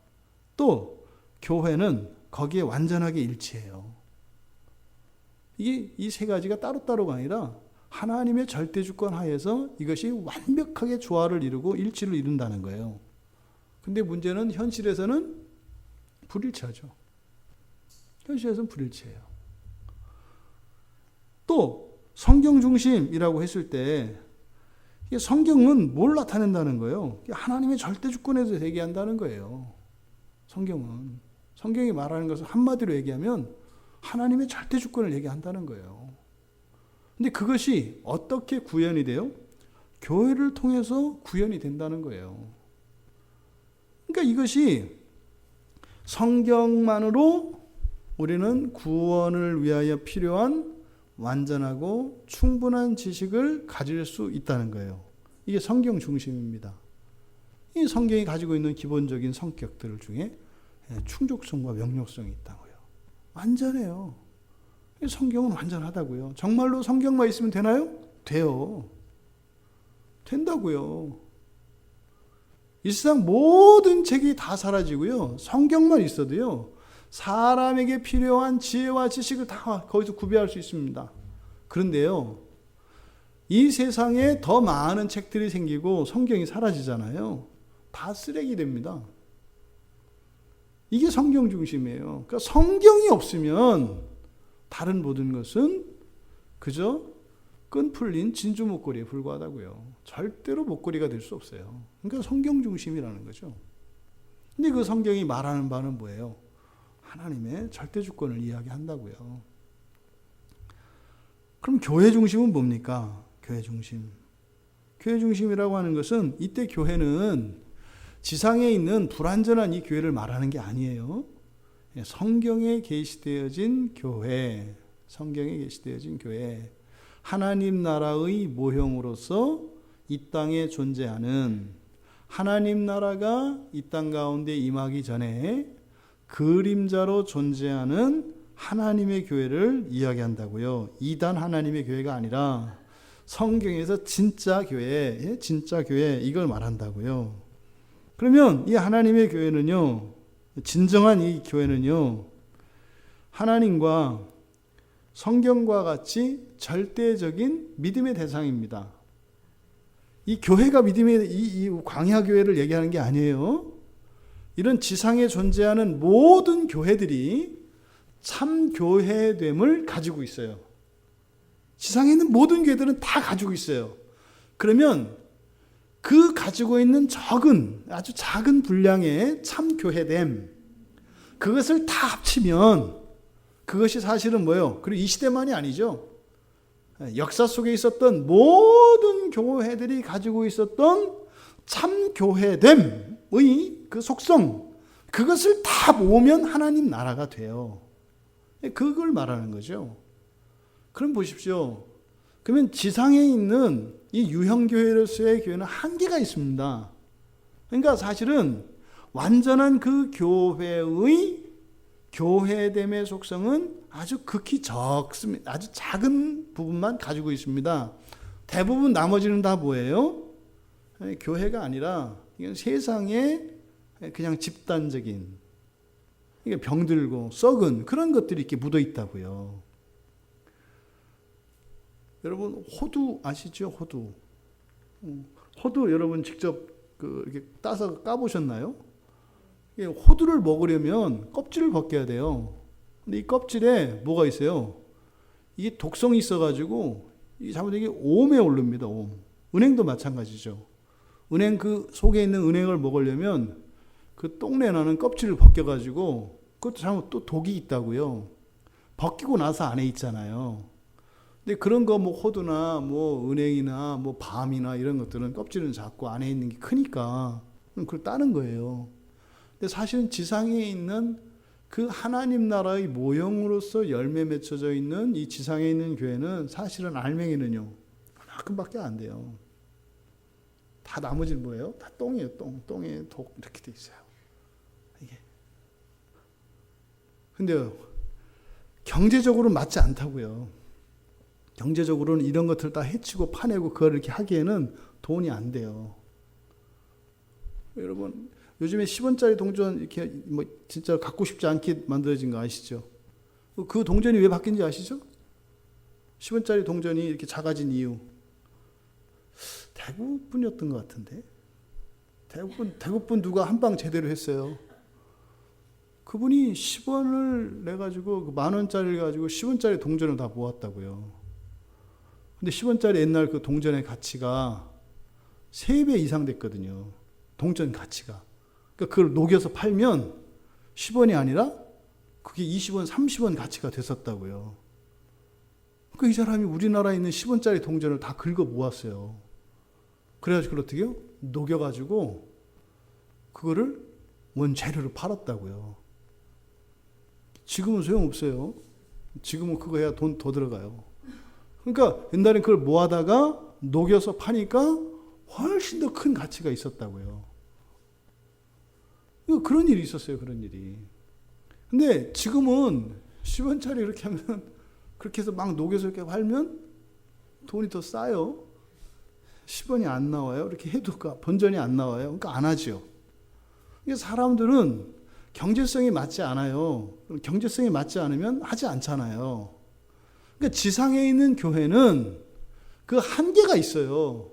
Speaker 1: 또 교회는 거기에 완전하게 일치해요. 이게 이 세 가지가 따로따로가 아니라 하나님의 절대 주권 하에서 이것이 완벽하게 조화를 이루고 일치를 이룬다는 거예요. 근데 문제는 현실에서는 불일치하죠. 현실에서는 불일치해요. 또 성경 중심이라고 했을 때 성경은 뭘 나타낸다는 거예요? 하나님의 절대 주권에서 얘기한다는 거예요. 성경이 말하는 것을 한마디로 얘기하면 하나님의 절대 주권을 얘기한다는 거예요. 근데 그것이 어떻게 구현이 돼요? 교회를 통해서 구현이 된다는 거예요. 그러니까 이것이 성경만으로 우리는 구원을 위하여 필요한 완전하고 충분한 지식을 가질 수 있다는 거예요. 이게 성경 중심입니다. 이 성경이 가지고 있는 기본적인 성격들 중에 충족성과 명료성이 있다고요. 완전해요. 성경은 완전하다고요. 정말로 성경만 있으면 되나요? 돼요. 된다고요. 이 세상 모든 책이 다 사라지고요. 성경만 있어도요. 사람에게 필요한 지혜와 지식을 다 거기서 구비할 수 있습니다. 그런데요. 이 세상에 더 많은 책들이 생기고 성경이 사라지잖아요. 다 쓰레기 됩니다. 이게 성경 중심이에요. 그러니까 성경이 없으면 다른 모든 것은 그저 끈 풀린 진주 목걸이에 불과하다고요. 절대로 목걸이가 될 수 없어요. 그러니까 성경 중심이라는 거죠. 근데 그 성경이 말하는 바는 뭐예요? 하나님의 절대 주권을 이야기한다고요. 그럼 교회 중심은 뭡니까? 교회 중심. 교회 중심이라고 하는 것은 이때 교회는 지상에 있는 불완전한 이 교회를 말하는 게 아니에요. 성경에 계시되어진 교회, 성경에 계시되어진 교회, 하나님 나라의 모형으로서 이 땅에 존재하는 하나님 나라가 이 땅 가운데 임하기 전에 그림자로 존재하는 하나님의 교회를 이야기한다고요. 이단 하나님의 교회가 아니라 성경에서 진짜 교회, 진짜 교회 이걸 말한다고요. 그러면 이 하나님의 교회는요, 진정한 이 교회는요, 하나님과 성경과 같이 절대적인 믿음의 대상입니다. 이 교회가 믿음의 이 광야 교회를 얘기하는 게 아니에요. 이런 지상에 존재하는 모든 교회들이 참 교회됨을 가지고 있어요. 지상에 있는 모든 교회들은 다 가지고 있어요. 그러면 그 가지고 있는 적은 아주 작은 분량의 참 교회됨, 그것을 다 합치면 그것이 사실은 뭐예요? 그리고 이 시대만이 아니죠. 역사 속에 있었던 모든 교회들이 가지고 있었던 참 교회됨의 그 속성, 그것을 다 모으면 하나님 나라가 돼요. 그걸 말하는 거죠. 그럼 보십시오. 그러면 지상에 있는 이 유형교회로서의 교회는 한계가 있습니다. 그러니까 사실은 완전한 그 교회의 교회됨의 속성은 아주 극히 적습니다. 아주 작은 부분만 가지고 있습니다. 대부분 나머지는 다 뭐예요? 교회가 아니라 이건 세상에 그냥 집단적인 이게 병들고 썩은 그런 것들이 이렇게 묻어 있다고요. 여러분 호두 아시죠? 호두. 호두 여러분 직접 이렇게 따서 까보셨나요? 호두를 먹으려면 껍질을 벗겨야 돼요. 근데 이 껍질에 뭐가 있어요? 이게 독성이 있어가지고 이게 잘못되면 오음에 오릅니다. 오음. 은행도 마찬가지죠. 은행 그 속에 있는 은행을 먹으려면 그 똥내 나는 껍질을 벗겨가지고 그것도 잘못 또 독이 있다고요. 벗기고 나서 안에 있잖아요. 근데 그런 거 뭐 호두나 뭐 은행이나 뭐 밤이나 이런 것들은 껍질은 작고 안에 있는 게 크니까 그걸 따는 거예요. 근데 사실은 지상에 있는 그 하나님 나라의 모형으로서 열매 맺혀져 있는 이 지상에 있는 교회는 사실은 알맹이는요 그만큼밖에 안 돼요. 다 나머지는 뭐예요? 다 똥이에요. 똥에 독 이렇게 돼 있어요. 이게. 근데 경제적으로는 맞지 않다고요. 경제적으로는 이런 것들 다 해치고 파내고 그걸 이렇게 하기에는 돈이 안 돼요. 여러분 요즘에 10원짜리 동전 이렇게 뭐 진짜 갖고 싶지 않게 만들어진 거 아시죠? 그 동전이 왜 바뀐지 아시죠? 10원짜리 동전이 이렇게 작아진 이유. 대구분이었던 것 같은데. 대구분 누가 한방 제대로 했어요. 그분이 10원을 내가지고 10,000원짜리를 가지고 10원짜리 동전을 다 모았다고요. 근데 10원짜리 옛날 그 동전의 가치가 3배 이상 됐거든요. 동전 가치가. 그러니까 그걸 녹여서 팔면 10원이 아니라 그게 20원, 30원 가치가 됐었다고요. 그러니까 이 사람이 우리나라에 있는 10원짜리 동전을 다 긁어 모았어요. 그래가지고 그걸 어떻게 해요? 녹여가지고 그거를 원재료로 팔았다고요. 지금은 소용없어요. 지금은 그거 해야 돈 더 들어가요. 그러니까 옛날엔 그걸 모아다가 녹여서 파니까 훨씬 더 큰 가치가 있었다고요. 그런 일이 있었어요. 그런 일이. 근데 지금은 10원짜리 이렇게 하면 그렇게 해서 막 녹여서 이렇게 팔면 돈이 더 싸요. 10원이 안 나와요. 이렇게 해도 본전이 안 나와요. 그러니까 안 하죠. 사람들은 경제성이 맞지 않아요. 경제성이 맞지 않으면 하지 않잖아요. 그러니까 지상에 있는 교회는 그 한계가 있어요.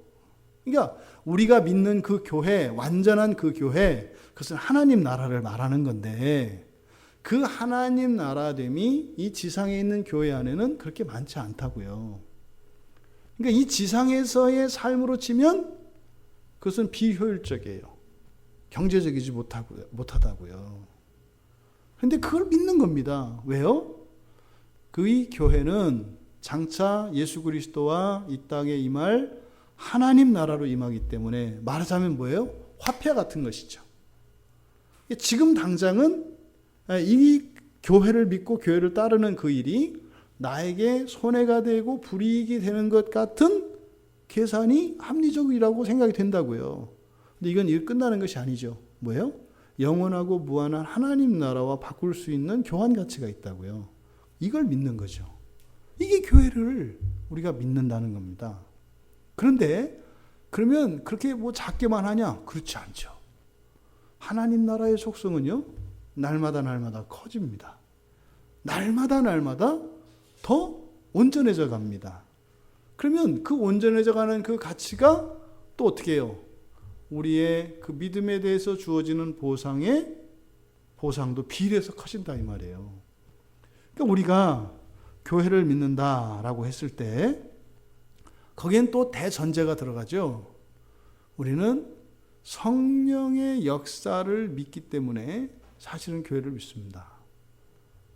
Speaker 1: 그러니까 우리가 믿는 그 교회, 완전한 그 교회, 그것은 하나님 나라를 말하는 건데 그 하나님 나라됨이 이 지상에 있는 교회 안에는 그렇게 많지 않다고요. 그러니까 이 지상에서의 삶으로 치면 그것은 비효율적이에요. 경제적이지 못하다고요. 그런데 그걸 믿는 겁니다. 왜요? 그의 교회는 장차 예수 그리스도와 이 땅에 임할 하나님 나라로 임하기 때문에 말하자면 뭐예요? 화폐 같은 것이죠. 지금 당장은 이 교회를 믿고 교회를 따르는 그 일이 나에게 손해가 되고 불이익이 되는 것 같은 계산이 합리적이라고 생각이 된다고요. 근데 이건 일 끝나는 것이 아니죠. 뭐예요? 영원하고 무한한 하나님 나라와 바꿀 수 있는 교환 가치가 있다고요. 이걸 믿는 거죠. 이게 교회를 우리가 믿는다는 겁니다. 그런데 그러면 그렇게 뭐 작게만 하냐? 그렇지 않죠. 하나님 나라의 속성은요, 날마다 커집니다. 날마다 더 온전해져 갑니다. 그러면 그 온전해져 가는 그 가치가 또 어떻게 해요? 우리의 그 믿음에 대해서 주어지는 보상도 비례해서 커진다 이 말이에요. 그러니까 우리가 교회를 믿는다라고 했을 때 거기엔 또 대전제가 들어가죠. 우리는 성령의 역사를 믿기 때문에 사실은 교회를 믿습니다.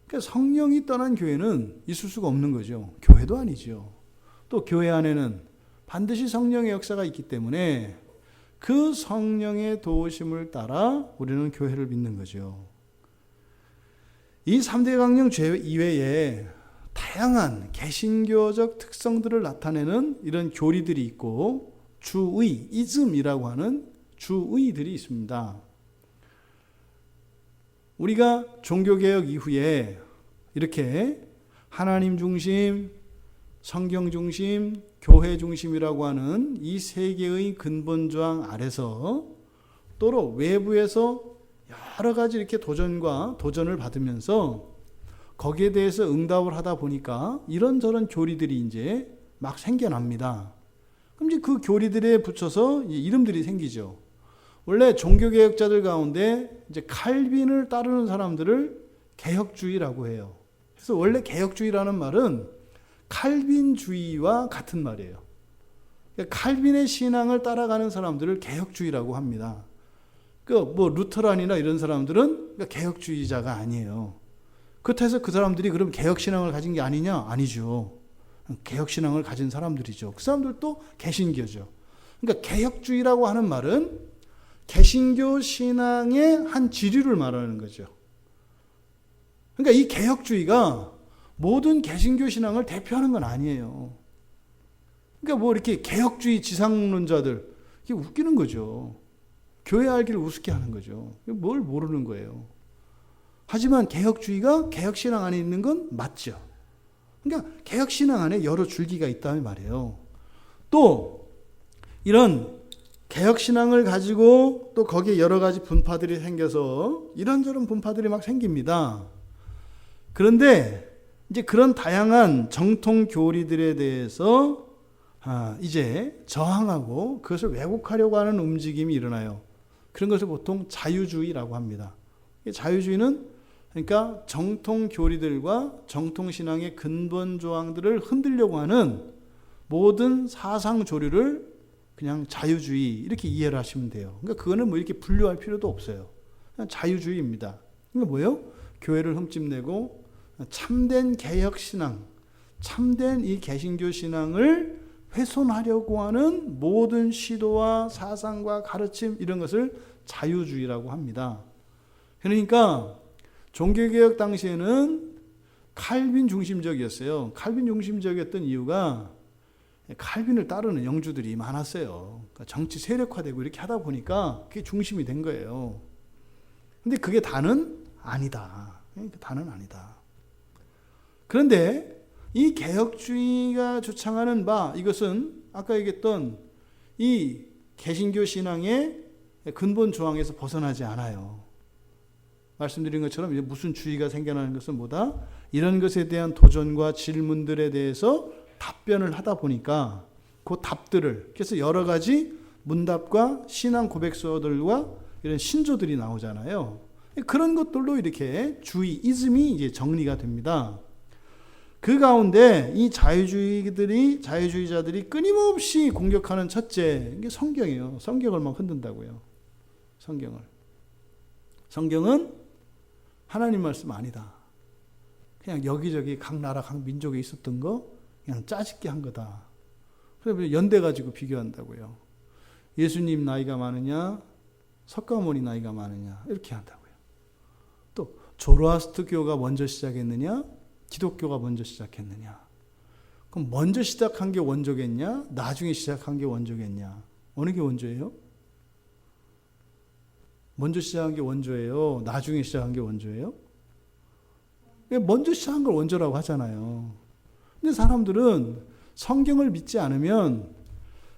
Speaker 1: 그러니까 성령이 떠난 교회는 있을 수가 없는 거죠. 교회도 아니죠. 또 교회 안에는 반드시 성령의 역사가 있기 때문에 그 성령의 도우심을 따라 우리는 교회를 믿는 거죠. 이 3대 강령 이외에 다양한 개신교적 특성들을 나타내는 이런 교리들이 있고 주의, 이즘이라고 하는 주의들이 있습니다. 우리가 종교개혁 이후에 이렇게 하나님 중심, 성경 중심, 교회 중심이라고 하는 이 세 개의 근본조항 아래서 또로 외부에서 여러 가지 이렇게 도전을 받으면서 거기에 대해서 응답을 하다 보니까 이런저런 교리들이 이제 막 생겨납니다. 그럼 이제 그 교리들에 붙여서 이름들이 생기죠. 원래 종교개혁자들 가운데 이제 칼빈을 따르는 사람들을 개혁주의라고 해요. 그래서 원래 개혁주의라는 말은 칼빈주의와 같은 말이에요. 그러니까 칼빈의 신앙을 따라가는 사람들을 개혁주의라고 합니다. 뭐 루터란이나 이런 사람들은 개혁주의자가 아니에요. 그렇다고 해서 그 사람들이 그럼 개혁신앙을 가진 게 아니냐? 아니죠. 개혁신앙을 가진 사람들이죠. 그 사람들도 개신교죠. 그러니까 개혁주의라고 하는 말은 개신교 신앙의 한 지류를 말하는 거죠. 그러니까 이 개혁주의가 모든 개신교 신앙을 대표하는 건 아니에요. 그러니까 뭐 이렇게 개혁주의 지상론자들, 이게 웃기는 거죠. 교회 알기를 우습게 하는 거죠. 뭘 모르는 거예요. 하지만 개혁주의가 개혁신앙 안에 있는 건 맞죠. 그러니까 개혁신앙 안에 여러 줄기가 있다는 말이에요. 또 이런 개혁신앙을 가지고 또 거기에 여러 가지 분파들이 생겨서 이런저런 분파들이 막 생깁니다. 그런데 이제 그런 다양한 정통 교리들에 대해서 이제 저항하고 그것을 왜곡하려고 하는 움직임이 일어나요. 그런 것을 보통 자유주의라고 합니다. 자유주의는 그러니까 정통 교리들과 정통 신앙의 근본 조항들을 흔들려고 하는 모든 사상 조류를 그냥 자유주의 이렇게 이해를 하시면 돼요. 그러니까 그거는 뭐 이렇게 분류할 필요도 없어요. 그냥 자유주의입니다. 그러니까 뭐예요? 교회를 흠집내고 참된 개혁신앙, 참된 이 개신교 신앙을 훼손하려고 하는 모든 시도와 사상과 가르침 이런 것을 자유주의라고 합니다. 그러니까 종교개혁 당시에는 칼빈 중심적이었어요. 칼빈 중심적이었던 이유가 칼빈을 따르는 영주들이 많았어요. 그러니까 정치 세력화되고 이렇게 하다 보니까 그게 중심이 된 거예요. 근데 그게 다는 아니다. 다는 아니다. 그런데 이 개혁주의가 주창하는 바, 이것은 아까 얘기했던 이 개신교 신앙의 근본 조항에서 벗어나지 않아요. 말씀드린 것처럼 이제 무슨 주의가 생겨나는 것은 뭐다? 이런 것에 대한 도전과 질문들에 대해서 답변을 하다 보니까 그 답들을, 그래서 여러 가지 문답과 신앙 고백서들과 이런 신조들이 나오잖아요. 그런 것들로 이렇게 주의이즘이 이제 정리가 됩니다. 그 가운데 이 자유주의자들이 끊임없이 공격하는 첫째, 이게 성경이에요. 성경을 막 흔든다고요. 성경은 하나님 말씀 아니다. 그냥 여기저기 각 나라, 각 민족에 있었던 거 그냥 짜집게 한 거다. 그래서 연대 가지고 비교한다고요. 예수님 나이가 많으냐, 석가모니 나이가 많으냐, 이렇게 한다고요. 또 조로아스터교가 먼저 시작했느냐, 기독교가 먼저 시작했느냐. 그럼 먼저 시작한 게 원조겠냐, 나중에 시작한 게 원조겠냐. 어느 게 원조예요? 먼저 시작한 게 원조예요? 나중에 시작한 게 원조예요? 먼저 시작한 걸 원조라고 하잖아요. 근데 사람들은 성경을 믿지 않으면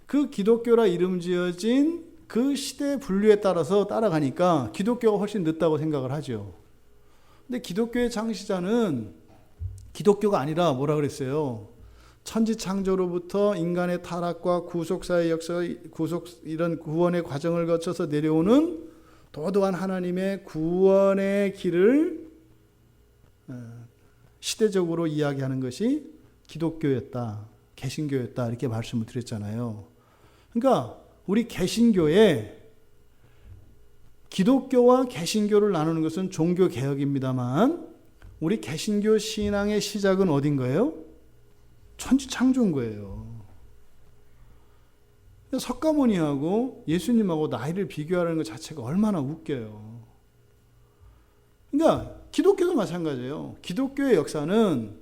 Speaker 1: 그 기독교라 이름 지어진 그 시대 분류에 따라서 따라가니까 기독교가 훨씬 늦다고 생각을 하죠. 근데 기독교의 창시자는 기독교가 아니라 뭐라 그랬어요? 천지창조로부터 인간의 타락과 구속사의 역사, 이런 구원의 과정을 거쳐서 내려오는 도도한 하나님의 구원의 길을 시대적으로 이야기하는 것이 기독교였다, 개신교였다, 이렇게 말씀을 드렸잖아요. 그러니까 우리 개신교에 기독교와 개신교를 나누는 것은 종교개혁입니다만 우리 개신교 신앙의 시작은 어딘 거예요? 천지창조인 거예요. 석가모니하고 예수님하고 나이를 비교하는 것 자체가 얼마나 웃겨요. 그러니까 기독교도 마찬가지예요. 기독교의 역사는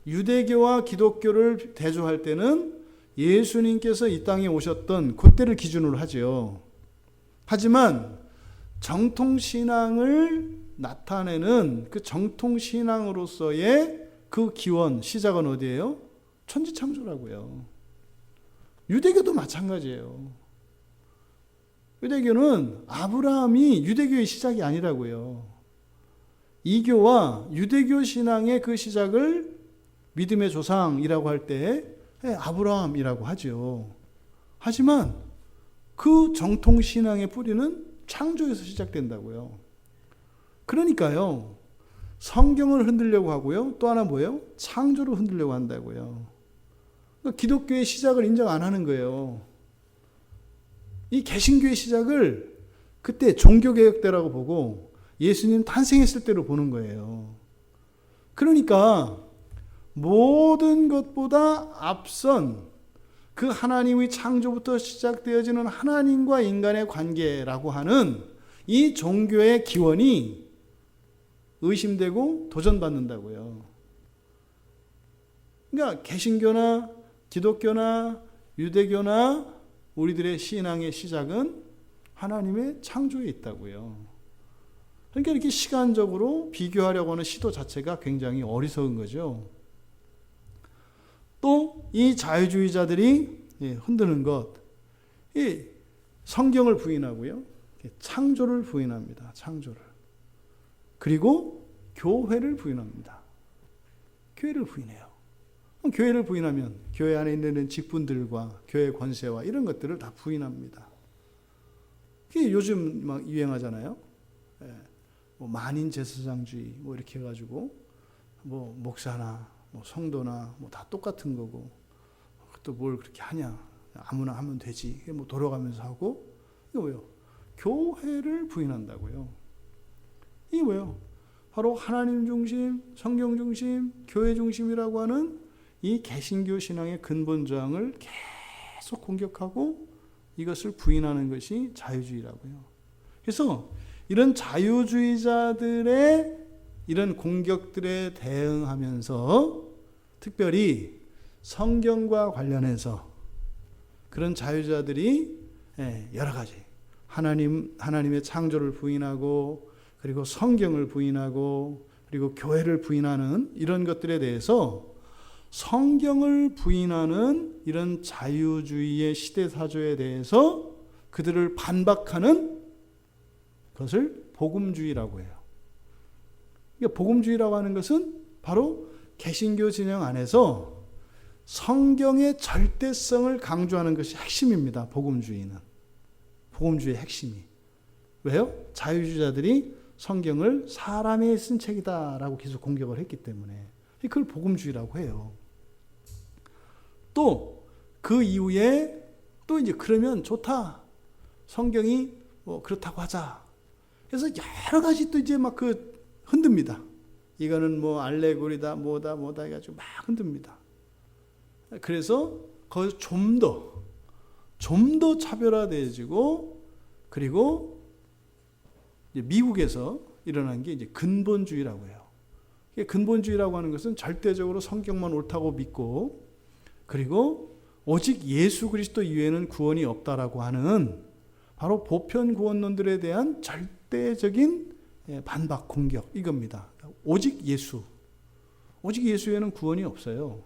Speaker 1: 유대교와 기독교를 대조할 때는 예수님께서 이 땅에 오셨던 그때를 기준으로 하죠. 하지만 정통신앙을 나타내는 그 정통신앙으로서의 그 기원, 시작은 어디예요? 천지창조라고요. 유대교도 마찬가지예요. 유대교는 아브라함이 유대교의 시작이 아니라고요. 이교와 유대교 신앙의 그 시작을 믿음의 조상이라고 할 때 아브라함이라고 하죠. 하지만 그 정통신앙의 뿌리는 창조에서 시작된다고요. 그러니까요, 성경을 흔들려고 하고요, 또 하나 뭐예요? 창조를 흔들려고 한다고요. 그러니까 기독교의 시작을 인정 안 하는 거예요. 이 개신교의 시작을 그때 종교개혁 때라고 보고 예수님 탄생했을 때로 보는 거예요. 그러니까 모든 것보다 앞선 그 하나님의 창조부터 시작되어지는 하나님과 인간의 관계라고 하는 이 종교의 기원이 의심되고 도전받는다고요. 그러니까 개신교나 기독교나 유대교나 우리들의 신앙의 시작은 하나님의 창조에 있다고요. 그러니까 이렇게 시간적으로 비교하려고 하는 시도 자체가 굉장히 어리석은 거죠. 또 이 자유주의자들이 흔드는 것, 이 성경을 부인하고요, 창조를 부인합니다. 창조를. 그리고 교회를 부인합니다. 교회를 부인해요. 교회를 부인하면 교회 안에 있는 직분들과 교회 권세와 이런 것들을 다 부인합니다. 그게 요즘 막 유행하잖아요. 뭐 만인 제사장주의 뭐 이렇게 해가지고 뭐 목사나 뭐 성도나 뭐 다 똑같은 거고 또 뭘 그렇게 하냐. 아무나 하면 되지. 뭐 돌아가면서 하고. 이거 뭐예요? 교회를 부인한다고요. 이게 뭐예요? 바로 하나님 중심, 성경 중심, 교회 중심이라고 하는 이 개신교 신앙의 근본 저항을 계속 공격하고 이것을 부인하는 것이 자유주의라고요. 그래서 이런 자유주의자들의 이런 공격들에 대응하면서 특별히 성경과 관련해서 그런 자유자들이 여러 가지 하나님의 창조를 부인하고 그리고 성경을 부인하고 그리고 교회를 부인하는 이런 것들에 대해서 성경을 부인하는 이런 자유주의의 시대사조에 대해서 그들을 반박하는 것을 복음주의라고 해요. 그러니까 복음주의라고 하는 것은 바로 개신교 진영 안에서 성경의 절대성을 강조하는 것이 핵심입니다. 복음주의는. 복음주의의 핵심이. 왜요? 자유주의자들이 성경을 사람이 쓴 책이다라고 계속 공격을 했기 때문에 그걸 복음주의라고 해요. 또 그 이후에 또 이제 그러면 좋다. 성경이 뭐 그렇다고 하자. 그래서 여러 가지 또 이제 막 그 흔듭니다. 이거는 뭐 알레고리다 뭐다 해가지고 막 흔듭니다. 그래서 거기서 좀 더 차별화되어지고 그리고 이제 미국에서 일어난 게 이제 근본주의라고 해요. 근본주의라고 하는 것은 절대적으로 성경만 옳다고 믿고 그리고 오직 예수 그리스도 이외에는 구원이 없다라고 하는 바로 보편 구원론들에 대한 절대적인 반박 공격 이겁니다. 오직 예수 외에는 구원이 없어요.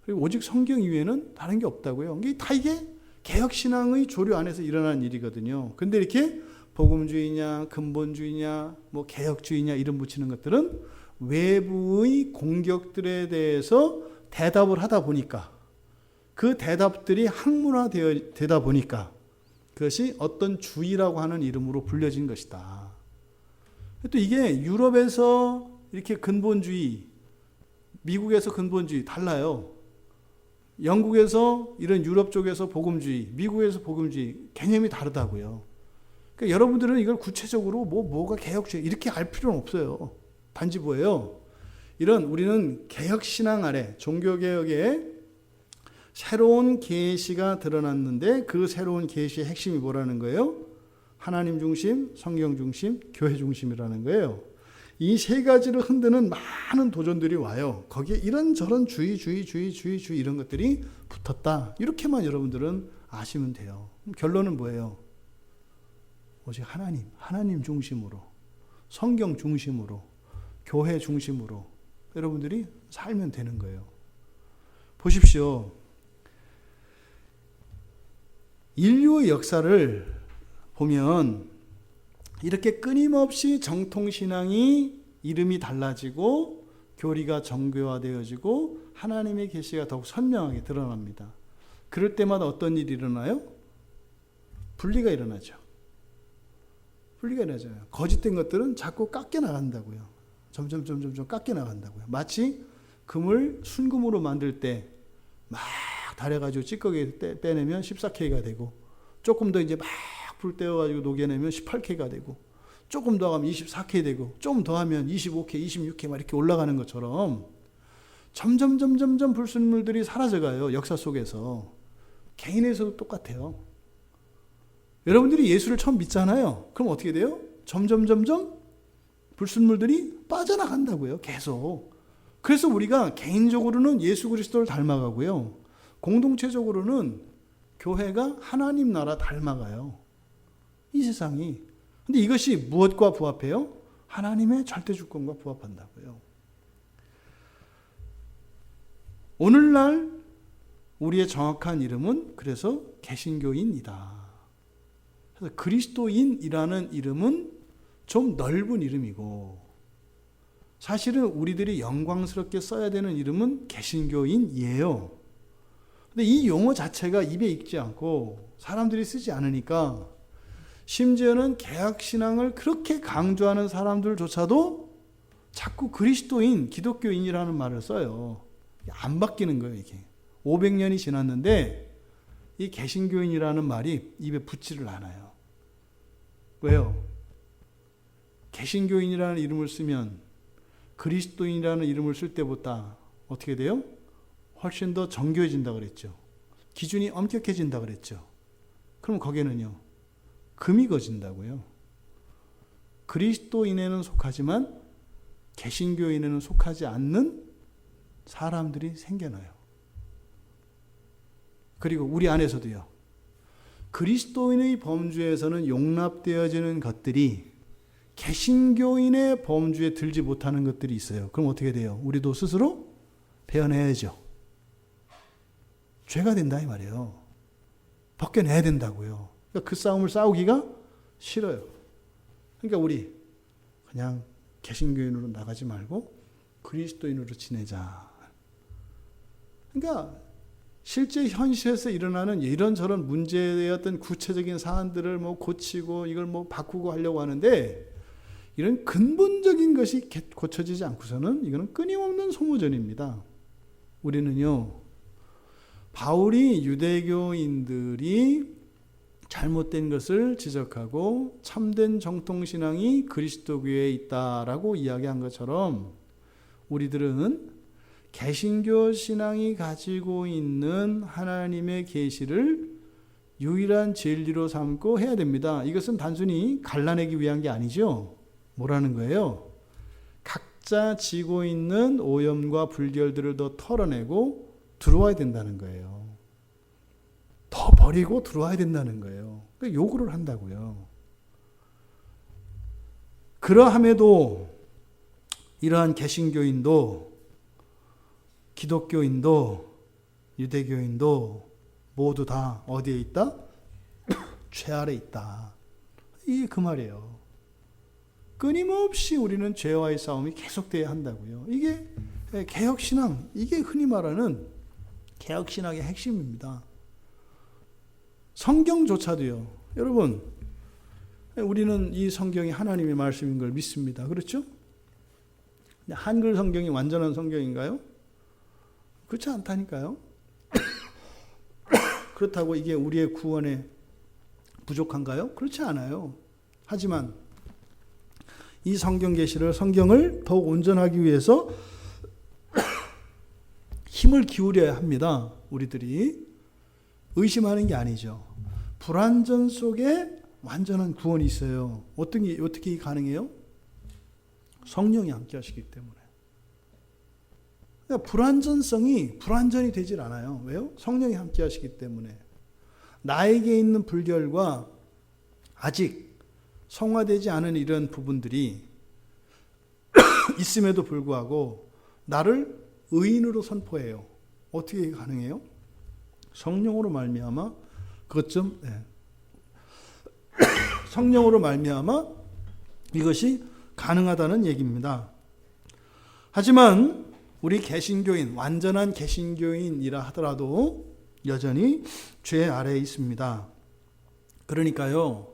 Speaker 1: 그리고 오직 성경 이외에는 다른 게 없다고요. 이게 개혁신앙의 조류 안에서 일어난 일이거든요. 근데 이렇게 복음주의냐, 근본주의냐, 뭐 개혁주의냐 이름 붙이는 것들은 외부의 공격들에 대해서 대답을 하다 보니까 그 대답들이 학문화되다 보니까 그것이 어떤 주의라고 하는 이름으로 불려진 것이다. 또 이게 유럽에서 이렇게 근본주의, 미국에서 근본주의 달라요. 영국에서 이런 유럽 쪽에서 복음주의, 미국에서 복음주의 개념이 다르다고요. 그러니까 여러분들은 이걸 구체적으로 뭐가 개혁주의 이렇게 알 필요는 없어요. 단지 뭐예요? 우리는 개혁신앙 아래 종교개혁의 새로운 계시가 드러났는데 그 새로운 계시의 핵심이 뭐라는 거예요? 하나님 중심, 성경 중심, 교회 중심이라는 거예요. 이 세 가지를 흔드는 많은 도전들이 와요. 거기에 이런저런 주의 이런 것들이 붙었다. 이렇게만 여러분들은 아시면 돼요. 결론은 뭐예요? 오직 하나님 중심으로, 성경 중심으로, 교회 중심으로 여러분들이 살면 되는 거예요. 보십시오. 인류의 역사를 보면 이렇게 끊임없이 정통신앙이 이름이 달라지고 교리가 정교화되어지고 하나님의 계시가 더욱 선명하게 드러납니다. 그럴 때마다 어떤 일이 일어나요? 분리가 일어나죠. 거짓된 것들은 자꾸 깎여 나간다고요. 점점 깎여 나간다고요. 마치 금을 순금으로 만들 때 막 달여가지고 찌꺼기 빼내면 14K가 되고 조금 더 이제 막 불 떼어가지고 녹여내면 18K가 되고 조금 더 하면 24K 되고 좀 더 하면 25K, 26K 막 이렇게 올라가는 것처럼 점점 불순물들이 사라져가요. 역사 속에서. 개인에서도 똑같아요. 여러분들이 예수를 처음 믿잖아요. 그럼 어떻게 돼요? 점점 불순물들이 빠져나간다고요. 계속. 그래서 우리가 개인적으로는 예수 그리스도를 닮아가고요. 공동체적으로는 교회가 하나님 나라 닮아가요. 이 세상이. 근데 이것이 무엇과 부합해요? 하나님의 절대 주권과 부합한다고요. 오늘날 우리의 정확한 이름은 그래서 개신교인이다. 그래서 그리스도인이라는 이름은 좀 넓은 이름이고 사실은 우리들이 영광스럽게 써야 되는 이름은 개신교인이에요. 근데 이 용어 자체가 입에 익지 않고 사람들이 쓰지 않으니까 심지어는 개혁신앙을 그렇게 강조하는 사람들조차도 자꾸 그리스도인, 기독교인이라는 말을 써요. 안 바뀌는 거예요, 이게. 500년이 지났는데 이 개신교인이라는 말이 입에 붙지를 않아요. 왜요? 개신교인이라는 이름을 쓰면 그리스도인이라는 이름을 쓸 때보다 어떻게 돼요? 훨씬 더 정교해진다 그랬죠. 기준이 엄격해진다 그랬죠. 그럼 거기에는요, 금이 거진다고요. 그리스도인에는 속하지만 개신교인에는 속하지 않는 사람들이 생겨나요. 그리고 우리 안에서도요, 그리스도인의 범주에서는 용납되어지는 것들이 개신교인의 범주에 들지 못하는 것들이 있어요. 그럼 어떻게 돼요? 우리도 스스로 베어내야죠. 죄가 된다 이 말이에요. 벗겨내야 된다고요. 그러니까 그 싸움을 싸우기가 싫어요. 그러니까 우리 그냥 개신교인으로 나가지 말고 그리스도인으로 지내자. 그러니까 실제 현실에서 일어나는 이런저런 문제의 어떤 구체적인 사안들을 뭐 고치고 이걸 뭐 바꾸고 하려고 하는데, 이런 근본적인 것이 고쳐지지 않고서는 이거는 끊임없는 소모전입니다. 우리는요, 바울이 유대교인들이 잘못된 것을 지적하고 참된 정통신앙이 그리스도교에 있다라고 이야기한 것처럼, 우리들은 개신교 신앙이 가지고 있는 하나님의 계시를 유일한 진리로 삼고 해야 됩니다. 이것은 단순히 갈라내기 위한 게 아니죠. 뭐라는 거예요? 각자 지고 있는 오염과 불결들을 더 털어내고 들어와야 된다는 거예요. 더 버리고 들어와야 된다는 거예요. 그러니까 요구를 한다고요. 그러함에도 이러한 개신교인도 기독교인도 유대교인도 모두 다 어디에 있다? 죄 아래 있다. 이게 그 말이에요. 끊임없이 우리는 죄와의 싸움이 계속돼야 한다고요. 이게 개혁신앙, 이게 흔히 말하는 개혁신앙의 핵심입니다. 성경조차도요. 여러분, 우리는 이 성경이 하나님의 말씀인 걸 믿습니다. 그렇죠? 한글 성경이 완전한 성경인가요? 그렇지 않다니까요. 그렇다고 이게 우리의 구원에 부족한가요? 그렇지 않아요. 하지만 이 성경 계시를, 성경을 더욱 온전하기 위해서 힘을 기울여야 합니다. 우리들이 의심하는 게 아니죠. 불완전 속에 완전한 구원이 있어요. 어떻게 가능해요? 성령이 함께 하시기 때문에. 그러니까 불완전성이 불완전이 되질 않아요. 왜요? 성령이 함께 하시기 때문에. 나에게 있는 불결과 아직 성화되지 않은 이런 부분들이 있음에도 불구하고 나를 의인으로 선포해요. 어떻게 가능해요? 성령으로 말미암아 성령으로 말미암아 이것이 가능하다는 얘기입니다. 하지만 우리 개신교인, 완전한 개신교인이라 하더라도 여전히 죄 아래에 있습니다. 그러니까요,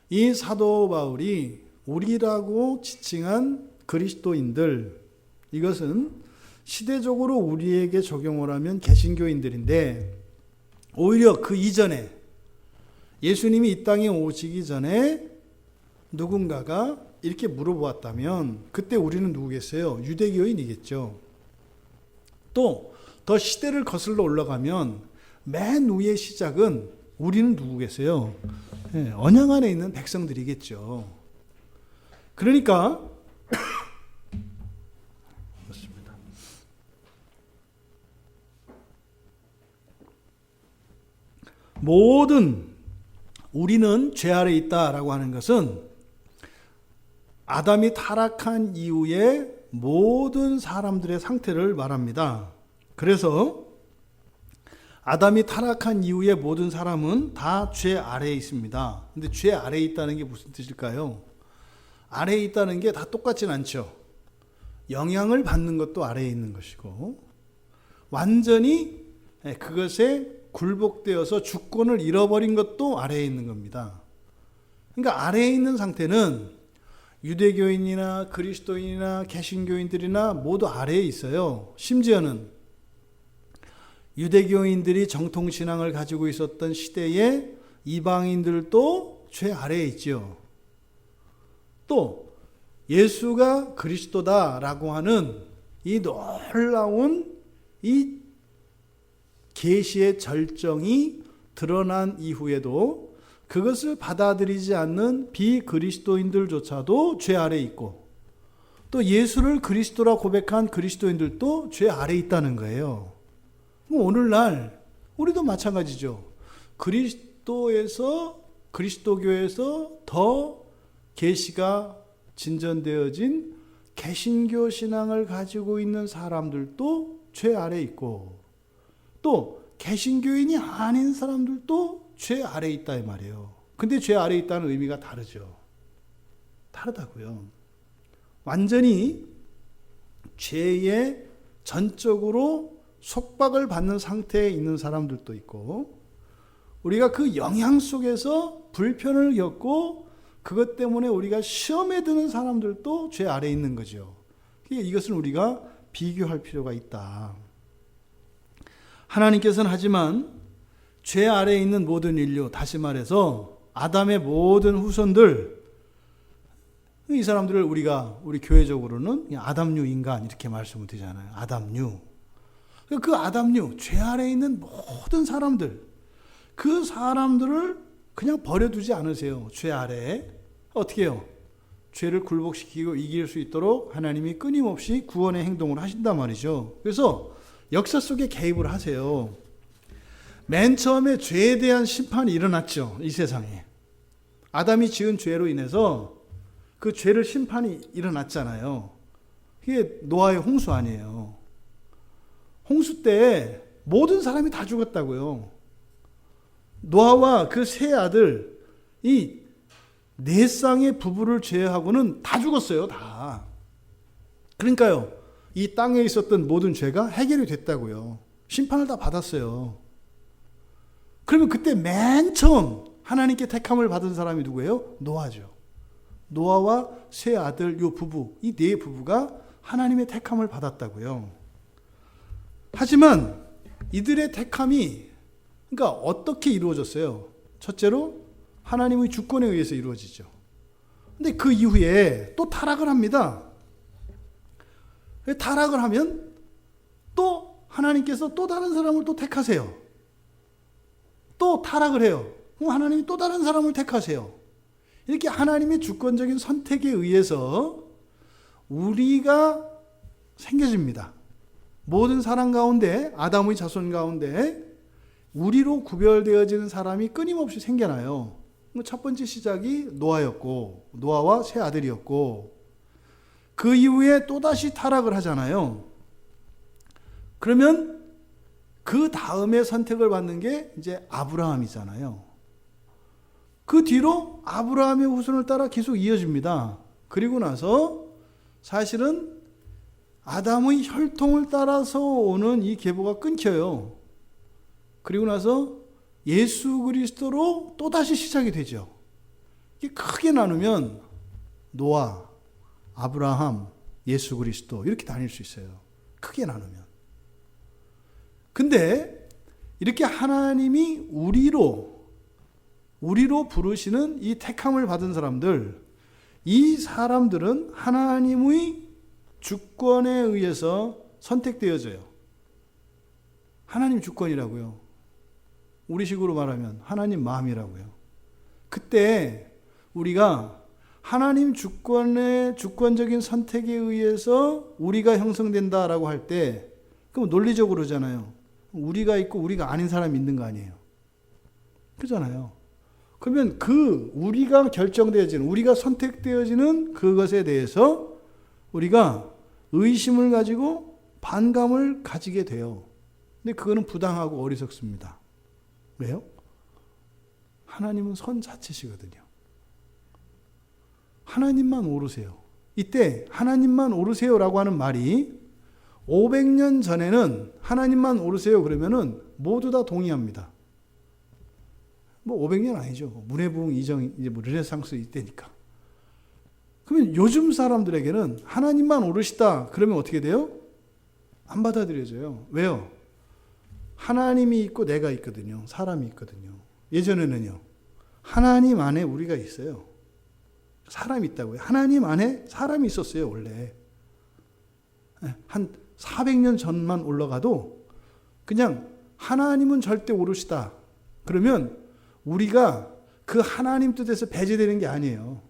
Speaker 1: 이 사도 바울이 우리라고 지칭한 그리스도인들, 이것은 시대적으로 우리에게 적용을 하면 개신교인들인데, 오히려 그 이전에 예수님이 이 땅에 오시기 전에 누군가가 이렇게 물어보았다면 그때 우리는 누구겠어요? 유대교인이겠죠. 또 더 시대를 거슬러 올라가면 맨 위의 시작은 우리는 누구겠어요? 언약 안에 있는 백성들이겠죠. 그러니까 그렇습니다. 모든 우리는 죄 아래 있다라고 하는 것은 아담이 타락한 이후에 모든 사람들의 상태를 말합니다. 그래서 아담이 타락한 이후에 모든 사람은 다 죄 아래에 있습니다. 근데 죄 아래에 있다는 게 무슨 뜻일까요? 아래에 있다는 게 다 똑같진 않죠. 영향을 받는 것도 아래에 있는 것이고, 완전히 그것에 굴복되어서 주권을 잃어버린 것도 아래에 있는 겁니다. 그러니까 아래에 있는 상태는 유대교인이나 그리스도인이나 개신교인들이나 모두 아래에 있어요. 심지어는 유대교인들이 정통신앙을 가지고 있었던 시대에 이방인들도 죄 아래에 있죠. 또 예수가 그리스도다라고 하는 이 놀라운 이 계시의 절정이 드러난 이후에도 그것을 받아들이지 않는 비그리스도인들조차도 죄 아래에 있고, 또 예수를 그리스도라 고백한 그리스도인들도 죄 아래에 있다는 거예요. 오늘날 우리도 마찬가지죠. 그리스도교에서 더 계시가 진전되어진 개신교 신앙을 가지고 있는 사람들도 죄 아래에 있고, 또 개신교인이 아닌 사람들도 죄 아래에 있다 이 말이에요. 근데 죄 아래에 있다는 의미가 다르죠. 다르다고요. 완전히 죄에 전적으로 속박을 받는 상태에 있는 사람들도 있고, 우리가 그 영향 속에서 불편을 겪고 그것 때문에 우리가 시험에 드는 사람들도 죄 아래에 있는 거죠. 이것은 우리가 비교할 필요가 있다. 하나님께서는 하지만 죄 아래에 있는 모든 인류, 다시 말해서 아담의 모든 후손들, 이 사람들을 우리 교회적으로는 아담류 인간 이렇게 말씀을 드리잖아요. 아담류. 그 아담류, 죄 아래에 있는 모든 사람들, 그 사람들을 그냥 버려두지 않으세요. 죄 아래에. 어떻게 해요? 죄를 굴복시키고 이길 수 있도록 하나님이 끊임없이 구원의 행동을 하신단 말이죠. 그래서 역사 속에 개입을 하세요. 맨 처음에 죄에 대한 심판이 일어났죠. 이 세상에. 아담이 지은 죄로 인해서 그 죄를 심판이 일어났잖아요. 그게 노아의 홍수 아니에요. 홍수 때 모든 사람이 다 죽었다고요. 노아와 그 세 아들, 이 네 쌍의 부부를 제외하고는 다 죽었어요. 다. 그러니까요, 이 땅에 있었던 모든 죄가 해결이 됐다고요. 심판을 다 받았어요. 그러면 그때 맨 처음 하나님께 택함을 받은 사람이 누구예요? 노아죠. 노아와 세 아들, 요 부부, 이 네 부부가 하나님의 택함을 받았다고요. 하지만 이들의 택함이 그러니까 어떻게 이루어졌어요? 첫째로 하나님의 주권에 의해서 이루어지죠. 근데 그 이후에 또 타락을 합니다. 타락을 하면 또 하나님께서 또 다른 사람을 또 택하세요. 또 타락을 해요. 그럼 하나님이 또 다른 사람을 택하세요. 이렇게 하나님의 주권적인 선택에 의해서 우리가 생겨집니다. 모든 사람 가운데, 아담의 자손 가운데 우리로 구별되어지는 사람이 끊임없이 생겨나요. 첫 번째 시작이 노아였고, 노아와 세 아들이었고, 그 이후에 또다시 타락을 하잖아요. 그러면 그 다음에 선택을 받는 게 이제 아브라함이잖아요. 그 뒤로 아브라함의 후손을 따라 계속 이어집니다. 그리고 나서 사실은 아담의 혈통을 따라서 오는 이 계보가 끊겨요. 그리고 나서 예수 그리스도로 또다시 시작이 되죠. 이게 크게 나누면 노아, 아브라함, 예수 그리스도 이렇게 나뉠 수 있어요. 크게 나누면. 근데 이렇게 하나님이 우리로 부르시는 이 택함을 받은 사람들, 이 사람들은 하나님의 주권에 의해서 선택되어져요. 하나님 주권이라고요. 우리식으로 말하면 하나님 마음이라고요. 그때 우리가 하나님 주권의 주권적인 선택에 의해서 우리가 형성된다라고 할 때, 그럼 논리적으로 그러잖아요. 우리가 있고 우리가 아닌 사람이 있는 거 아니에요. 그러잖아요. 그러면 그 우리가 결정되어지는, 우리가 선택되어지는 그것에 대해서 우리가 의심을 가지고 반감을 가지게 돼요. 근데 그거는 부당하고 어리석습니다. 왜요? 하나님은 선 자체시거든요. 하나님만 오르세요. 이때 하나님만 오르세요라고 하는 말이 500년 전에는 하나님만 오르세요 그러면은 모두 다 동의합니다. 500년 아니죠. 문해부흥 이전, 이제 르네상스 이때니까. 그러면 요즘 사람들에게는 하나님만 오르시다 그러면 어떻게 돼요? 안 받아들여져요. 왜요? 하나님이 있고 내가 있거든요. 사람이 있거든요. 예전에는요. 하나님 안에 우리가 있어요. 사람이 있다고요. 하나님 안에 사람이 있었어요, 원래. 한 400년 전만 올라가도 그냥 하나님은 절대 오르시다. 그러면 우리가 그 하나님 뜻에서 배제되는 게 아니에요.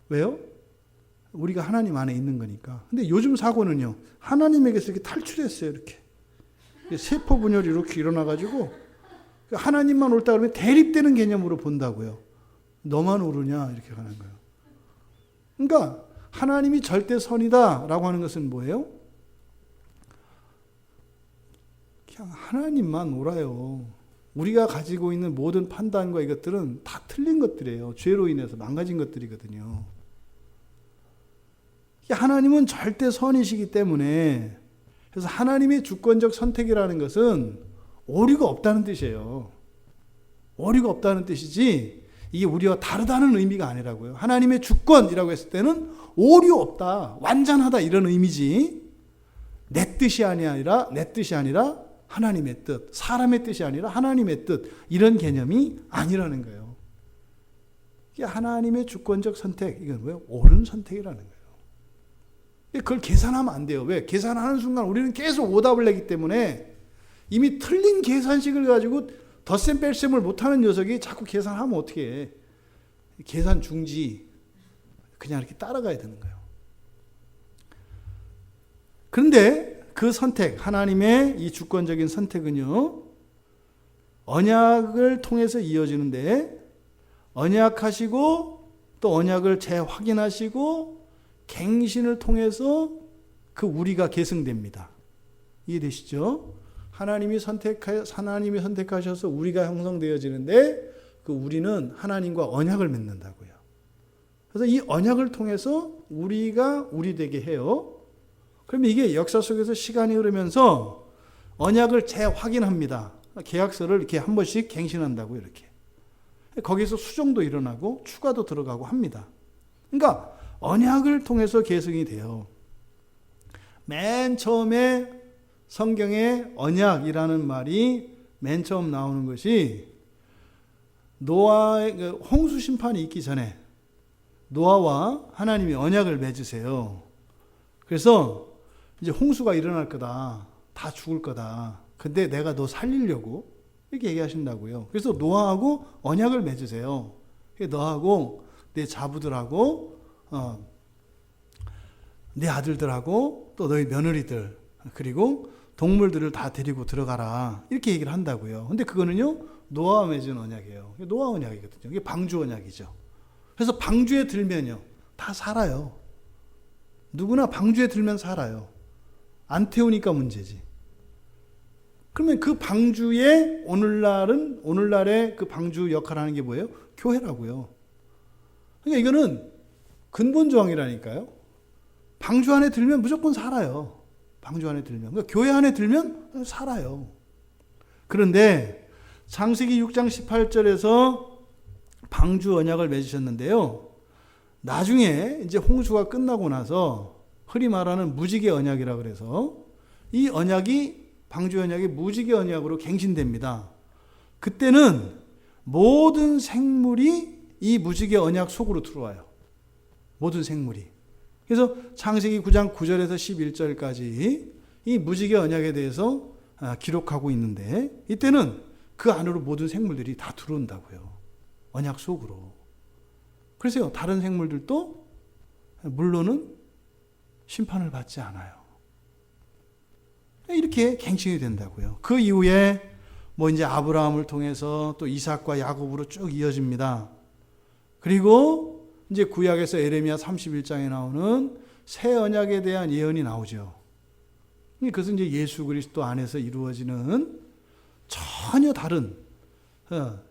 Speaker 1: 왜요? 우리가 하나님 안에 있는 거니까. 근데 요즘 사고는요. 하나님에게서 이렇게 탈출했어요. 이렇게. 세포 분열이 이렇게 일어나가지고 하나님만 옳다 그러면 대립되는 개념으로 본다고요. 너만 옳으냐 이렇게 가는 거예요. 그러니까 하나님이 절대 선이다라고 하는 것은 뭐예요? 그냥 하나님만 옳아요. 우리가 가지고 있는 모든 판단과 이것들은 다 틀린 것들이에요. 죄로 인해서 망가진 것들이거든요. 하나님은 절대 선이시기 때문에 그래서 하나님의 주권적 선택이라는 것은 오류가 없다는 뜻이에요. 오류가 없다는 뜻이지 이게 우리와 다르다는 의미가 아니라고요. 하나님의 주권이라고 했을 때는 오류 없다, 완전하다 이런 의미지 내 뜻이 아니라 하나님의 뜻, 사람의 뜻이 아니라 하나님의 뜻 이런 개념이 아니라는 거예요. 이게 하나님의 주권적 선택, 이건 뭐예요? 옳은 선택이라는 거예요. 그걸 계산하면 안 돼요. 왜? 계산하는 순간 우리는 계속 오답을 내기 때문에 이미 틀린 계산식을 가지고 덧셈 뺄셈을 못하는 녀석이 자꾸 계산하면 어떻게 해? 계산 중지 그냥 이렇게 따라가야 되는 거예요. 그런데 그 선택, 하나님의 이 주권적인 선택은요, 언약을 통해서 이어지는데 언약하시고 또 언약을 재확인하시고 갱신을 통해서 그 우리가 계승됩니다. 이해되시죠? 하나님이 선택하셔서 우리가 형성되어지는데 그 우리는 하나님과 언약을 맺는다고요. 그래서 이 언약을 통해서 우리가 우리 되게 해요. 그러면 이게 역사 속에서 시간이 흐르면서 언약을 재확인합니다. 계약서를 이렇게 한 번씩 갱신한다고 이렇게. 거기서 수정도 일어나고 추가도 들어가고 합니다. 그러니까 언약을 통해서 계승이 돼요. 맨 처음에 성경에 언약이라는 말이 맨 처음 나오는 것이 노아의 홍수 심판이 있기 전에 노아와 하나님이 언약을 맺으세요. 그래서 이제 홍수가 일어날 거다. 다 죽을 거다. 근데 내가 너 살리려고 이렇게 얘기하신다고요. 그래서 노아하고 언약을 맺으세요. 너하고 내 자부들하고 내 아들들하고 또 너희 며느리들 그리고 동물들을 다 데리고 들어가라 이렇게 얘기를 한다고요. 근데 그거는요 노아와 맺은 언약이에요. 노아 언약이거든요. 이게 방주 언약이죠. 그래서 방주에 들면요 다 살아요. 누구나 방주에 들면 살아요. 안 태우니까 문제지. 그러면 그 방주에 오늘날의 그 방주 역할을 하는 게 뭐예요? 교회라고요. 그러니까 이거는 근본 조항이라니까요. 방주 안에 들면 무조건 살아요. 방주 안에 들면. 그러니까 교회 안에 들면 살아요. 그런데 창세기 6장 18절에서 방주 언약을 맺으셨는데요. 나중에 이제 홍수가 끝나고 나서 흔히 말하는 무지개 언약이라 그래서 이 언약이 방주 언약이 무지개 언약으로 갱신됩니다. 그때는 모든 생물이 이 무지개 언약 속으로 들어와요. 모든 생물이. 그래서 창세기 9장 9절에서 11절까지 이 무지개 언약에 대해서 기록하고 있는데 이때는 그 안으로 모든 생물들이 다 들어온다고요. 언약 속으로. 그래서 다른 생물들도 물론은 심판을 받지 않아요. 이렇게 갱신이 된다고요. 그 이후에 뭐 이제 아브라함을 통해서 또 이삭과 야곱으로 쭉 이어집니다. 그리고 이제 구약에서 에레미야 31장에 나오는 새 언약에 대한 예언이 나오죠. 그것은 이제 예수 그리스도 안에서 이루어지는 전혀 다른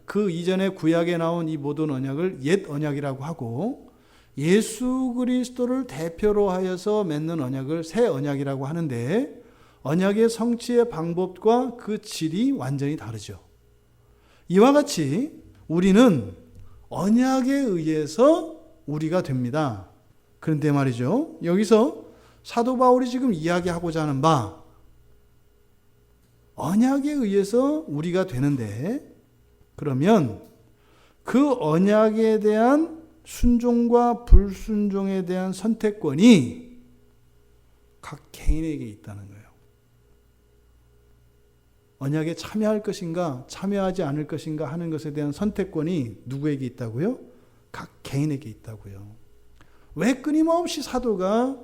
Speaker 1: 그 이전에 구약에 나온 이 모든 언약을 옛 언약이라고 하고 예수 그리스도를 대표로 하여서 맺는 언약을 새 언약이라고 하는데 언약의 성취의 방법과 그 질이 완전히 다르죠. 이와 같이 우리는 언약에 의해서 우리가 됩니다. 그런데 말이죠. 여기서 사도 바울이 지금 이야기하고자 하는 바 언약에 의해서 우리가 되는데, 그러면 그 언약에 대한 순종과 불순종에 대한 선택권이 각 개인에게 있다는 거예요. 언약에 참여할 것인가 참여하지 않을 것인가 하는 것에 대한 선택권이 누구에게 있다고요? 각 개인에게 있다고요. 왜 끊임없이 사도가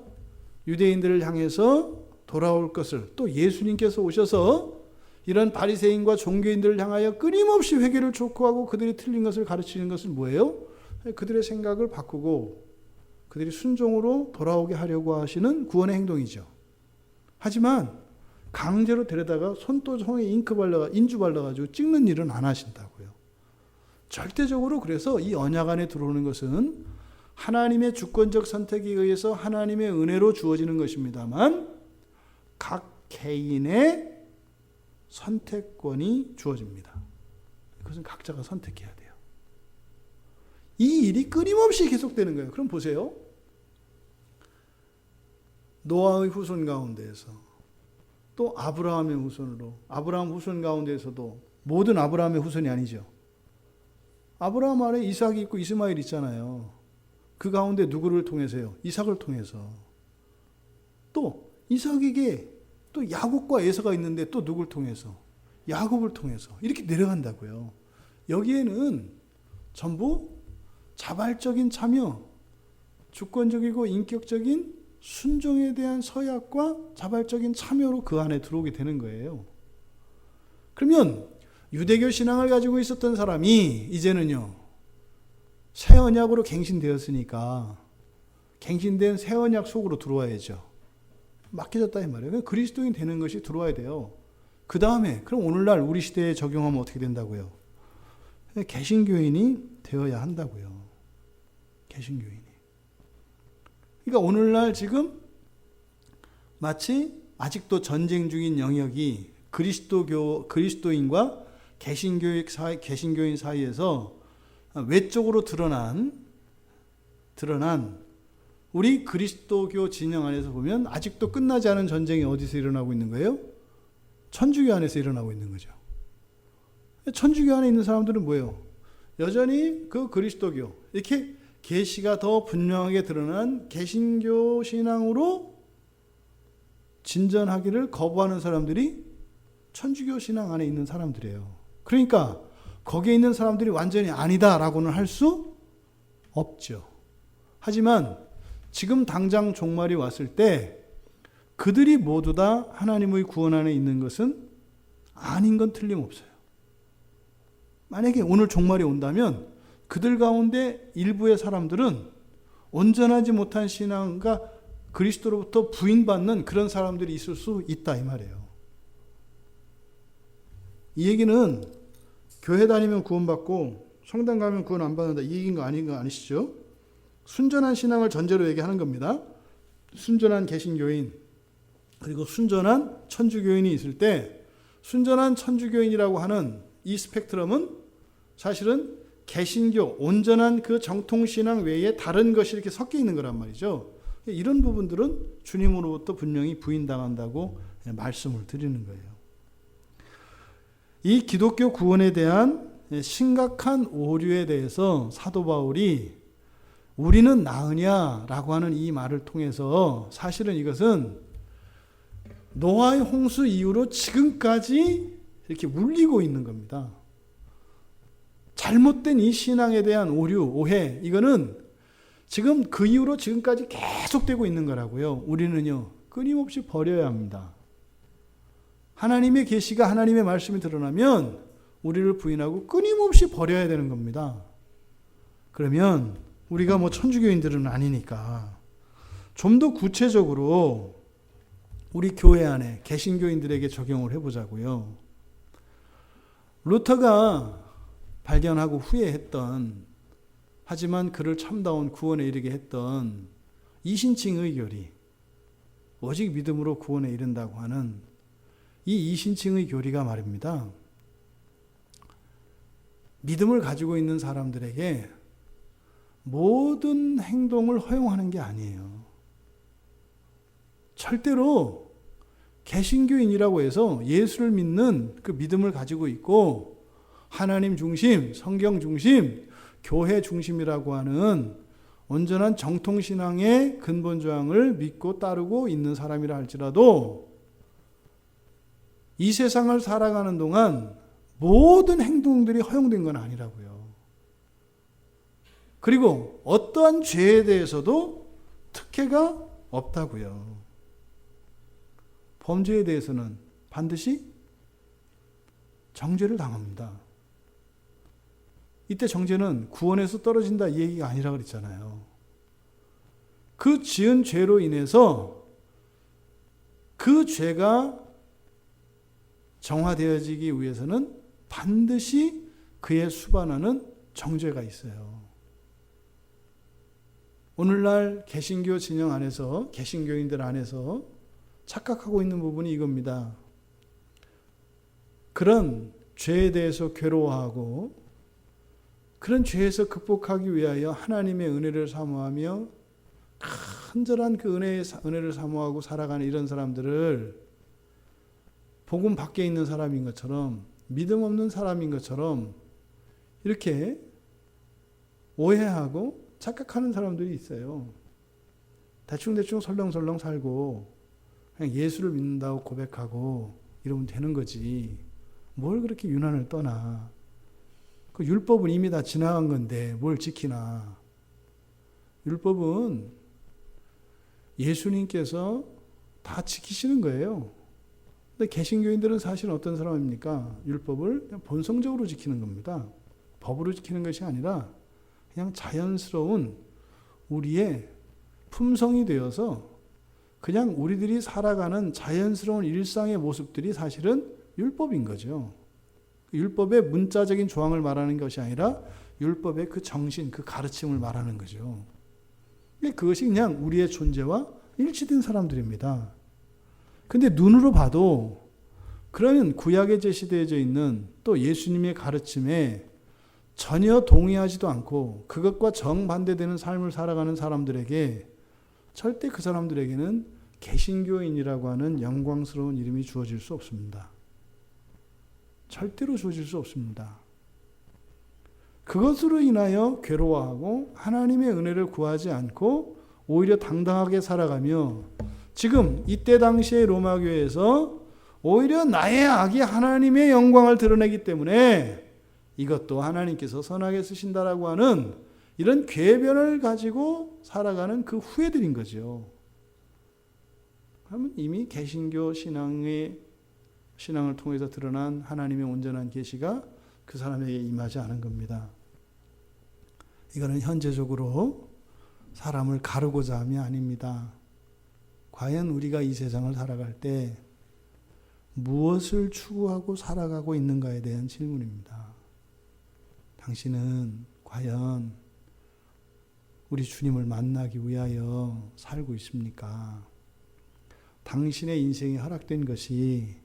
Speaker 1: 유대인들을 향해서 돌아올 것을, 또 예수님께서 오셔서 이런 바리새인과 종교인들을 향하여 끊임없이 회개를 촉구하고 그들이 틀린 것을 가르치는 것은 뭐예요? 그들의 생각을 바꾸고 그들이 순종으로 돌아오게 하려고 하시는 구원의 행동이죠. 하지만 강제로 데려다가 손에 인주 발라가지고 찍는 일은 안 하신다고요. 절대적으로. 그래서 이 언약 안에 들어오는 것은 하나님의 주권적 선택에 의해서 하나님의 은혜로 주어지는 것입니다만 각 개인의 선택권이 주어집니다. 그것은 각자가 선택해야 돼요. 이 일이 끊임없이 계속되는 거예요. 그럼 보세요. 노아의 후손 가운데에서 또 아브라함의 후손으로, 아브라함 후손 가운데에서도 모든 아브라함의 후손이 아니죠. 아브라함 안에 이삭이 있고 이스마엘 있잖아요. 그 가운데 누구를 통해서요? 이삭을 통해서. 또 이삭에게 또 야곱과 에서가 있는데 또 누굴 통해서? 야곱을 통해서. 이렇게 내려간다고요. 여기에는 전부 자발적인 참여, 주권적이고 인격적인 순종에 대한 서약과 자발적인 참여로 그 안에 들어오게 되는 거예요. 그러면 유대교 신앙을 가지고 있었던 사람이 이제는요, 새 언약으로 갱신되었으니까 갱신된 새 언약 속으로 들어와야죠. 맡겨졌다 이 말이에요. 그리스도인 되는 것이 들어와야 돼요. 그 다음에 그럼 오늘날 우리 시대에 적용하면 어떻게 된다고요? 개신교인이 되어야 한다고요. 개신교인이. 그러니까 오늘날 지금 마치 아직도 전쟁 중인 영역이 그리스도인과 개신교인 사이에서 외적으로 드러난 우리 그리스도교 진영 안에서 보면 아직도 끝나지 않은 전쟁이 어디서 일어나고 있는 거예요? 천주교 안에서 일어나고 있는 거죠. 천주교 안에 있는 사람들은 뭐예요? 여전히 그 그리스도교, 이렇게 계시가 더 분명하게 드러난 개신교 신앙으로 진전하기를 거부하는 사람들이 천주교 신앙 안에 있는 사람들이에요. 그러니까 거기에 있는 사람들이 완전히 아니다라고는 할 수 없죠. 하지만 지금 당장 종말이 왔을 때 그들이 모두 다 하나님의 구원 안에 있는 것은 아닌 건 틀림없어요. 만약에 오늘 종말이 온다면 그들 가운데 일부의 사람들은 온전하지 못한 신앙과 그리스도로부터 부인받는 그런 사람들이 있을 수 있다 이 말이에요. 이 얘기는 교회 다니면 구원받고 성당 가면 구원 안 받는다 이 얘기인 거 아닌 거 아니시죠? 순전한 신앙을 전제로 얘기하는 겁니다. 순전한 개신교인 그리고 순전한 천주교인이 있을 때 순전한 천주교인이라고 하는 이 스펙트럼은 사실은 개신교, 온전한 그 정통신앙 외에 다른 것이 이렇게 섞여 있는 거란 말이죠. 이런 부분들은 주님으로부터 분명히 부인당한다고 말씀을 드리는 거예요. 이 기독교 구원에 대한 심각한 오류에 대해서 사도 바울이 우리는 나으냐라고 하는 이 말을 통해서 사실은 이것은 노아의 홍수 이후로 지금까지 이렇게 물리고 있는 겁니다. 잘못된 이 신앙에 대한 오류, 오해, 이거는 지금 그 이후로 지금까지 계속되고 있는 거라고요. 우리는요, 끊임없이 버려야 합니다. 하나님의 계시가 하나님의 말씀이 드러나면 우리를 부인하고 끊임없이 버려야 되는 겁니다. 그러면 우리가 뭐 천주교인들은 아니니까 좀 더 구체적으로 우리 교회 안에 개신교인들에게 적용을 해보자고요. 루터가 발견하고 후회했던, 하지만 그를 참다운 구원에 이르게 했던 이신칭의 교리, 오직 믿음으로 구원에 이른다고 하는 이 이신칭의 교리가 말입니다. 믿음을 가지고 있는 사람들에게 모든 행동을 허용하는 게 아니에요. 절대로 개신교인이라고 해서 예수를 믿는 그 믿음을 가지고 있고 하나님 중심, 성경 중심, 교회 중심이라고 하는 온전한 정통신앙의 근본 조항을 믿고 따르고 있는 사람이라 할지라도 이 세상을 살아가는 동안 모든 행동들이 허용된 건 아니라고요. 그리고 어떠한 죄에 대해서도 특혜가 없다고요. 범죄에 대해서는 반드시 정죄를 당합니다. 이때 정죄는 구원에서 떨어진다 이 얘기가 아니라 그랬잖아요. 그 지은 죄로 인해서 그 죄가 정화되어지기 위해서는 반드시 그에 수반하는 정죄가 있어요. 오늘날 개신교 진영 안에서, 개신교인들 안에서 착각하고 있는 부분이 이겁니다. 그런 죄에 대해서 괴로워하고 그런 죄에서 극복하기 위하여 하나님의 은혜를 사모하며 간절한 그 은혜를 사모하고 살아가는 이런 사람들을 복음 밖에 있는 사람인 것처럼, 믿음 없는 사람인 것처럼 이렇게 오해하고 착각하는 사람들이 있어요. 대충대충 설렁설렁 살고 그냥 예수를 믿는다고 고백하고 이러면 되는 거지. 뭘 그렇게 유난을 떠나. 그 율법은 이미 다 지나간 건데 뭘 지키나. 율법은 예수님께서 다 지키시는 거예요. 근데 개신교인들은 사실 어떤 사람입니까? 율법을 그냥 본성적으로 지키는 겁니다. 법으로 지키는 것이 아니라 그냥 자연스러운 우리의 품성이 되어서 그냥 우리들이 살아가는 자연스러운 일상의 모습들이 사실은 율법인 거죠. 율법의 문자적인 조항을 말하는 것이 아니라 율법의 그 정신, 그 가르침을 말하는 거죠. 그것이 그냥 우리의 존재와 일치된 사람들입니다. 근데 눈으로 봐도 그러면 구약에 제시되어져 있는 또 예수님의 가르침에 전혀 동의하지도 않고 그것과 정반대되는 삶을 살아가는 사람들에게 절대 그 사람들에게는 개신교인이라고 하는 영광스러운 이름이 주어질 수 없습니다. 절대로 주어질 수 없습니다. 그것으로 인하여 괴로워하고 하나님의 은혜를 구하지 않고 오히려 당당하게 살아가며 지금 이때 당시의 로마 교회에서 오히려 나의 악이 하나님의 영광을 드러내기 때문에 이것도 하나님께서 선하게 쓰신다라고 하는 이런 궤변을 가지고 살아가는 그 후예들인 거죠. 그러면 이미 개신교 신앙을 통해서 드러난 하나님의 온전한 계시가 그 사람에게 임하지 않은 겁니다. 이거는 현재적으로 사람을 가르고자 함이 아닙니다. 과연 우리가 이 세상을 살아갈 때 무엇을 추구하고 살아가고 있는가에 대한 질문입니다. 당신은 과연 우리 주님을 만나기 위하여 살고 있습니까? 당신의 인생이 허락된 것이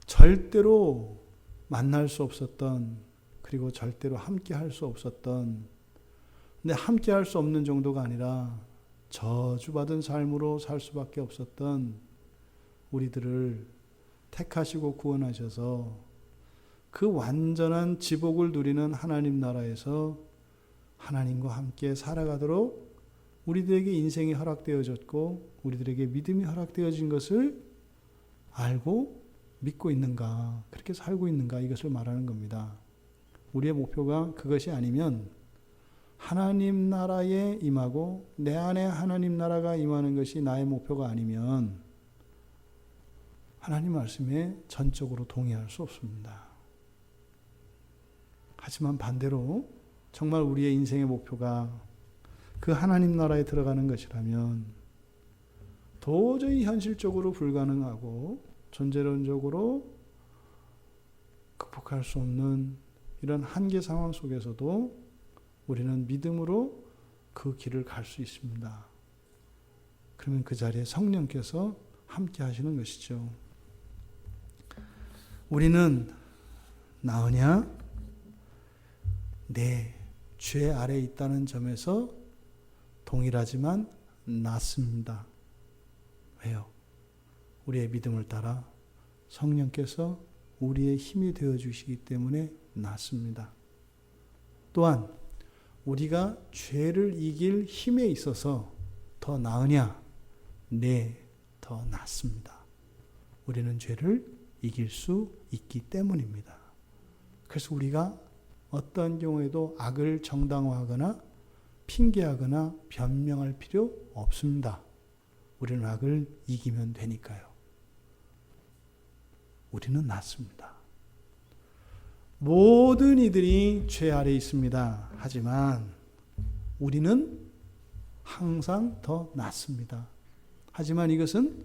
Speaker 1: 절대로 만날 수 없었던, 그리고 절대로 함께 할 수 없었던, 근데 함께 할 수 없는 정도가 아니라 저주받은 삶으로 살 수밖에 없었던 우리들을 택하시고 구원하셔서 그 완전한 지복을 누리는 하나님 나라에서 하나님과 함께 살아가도록 우리들에게 인생이 허락되어졌고 우리들에게 믿음이 허락되어진 것을 알고 믿고 있는가, 그렇게 살고 있는가, 이것을 말하는 겁니다. 우리의 목표가 그것이 아니면 하나님 나라에 임하고 내 안에 하나님 나라가 임하는 것이 나의 목표가 아니면 하나님 말씀에 전적으로 동의할 수 없습니다. 하지만 반대로 정말 우리의 인생의 목표가 그 하나님 나라에 들어가는 것이라면 도저히 현실적으로 불가능하고 존재론적으로 극복할 수 없는 이런 한계 상황 속에서도 우리는 믿음으로 그 길을 갈 수 있습니다. 그러면 그 자리에 성령께서 함께 하시는 것이죠. 우리는 나으냐? 내 죄 아래에 있다는 점에서 동일하지만 낫습니다. 왜요? 우리의 믿음을 따라 성령께서 우리의 힘이 되어 주시기 때문에 낫습니다. 또한 우리가 죄를 이길 힘에 있어서 더 나으냐? 네, 더 낫습니다. 우리는 죄를 이길 수 있기 때문입니다. 그래서 우리가 어떤 경우에도 악을 정당화하거나 핑계하거나 변명할 필요 없습니다. 우리는 악을 이기면 되니까요. 우리는 낫습니다. 모든 이들이 죄 아래 있습니다. 하지만 우리는 항상 더 낫습니다. 하지만 이것은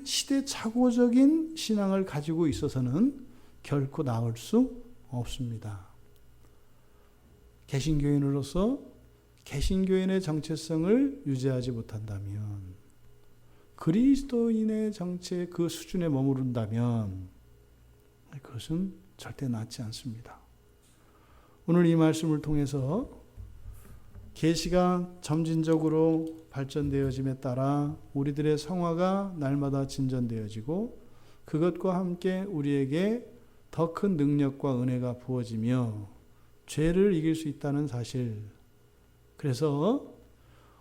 Speaker 1: 시대착오적인 신앙을 가지고 있어서는 결코 나을 수 없습니다. 개신교인으로서 개신교인의 정체성을 유지하지 못한다면, 그리스도인의 정체 그 수준에 머무른다면 그것은 절대 낫지 않습니다. 오늘 이 말씀을 통해서 계시가 점진적으로 발전되어짐에 따라 우리들의 성화가 날마다 진전되어지고 그것과 함께 우리에게 더 큰 능력과 은혜가 부어지며 죄를 이길 수 있다는 사실, 그래서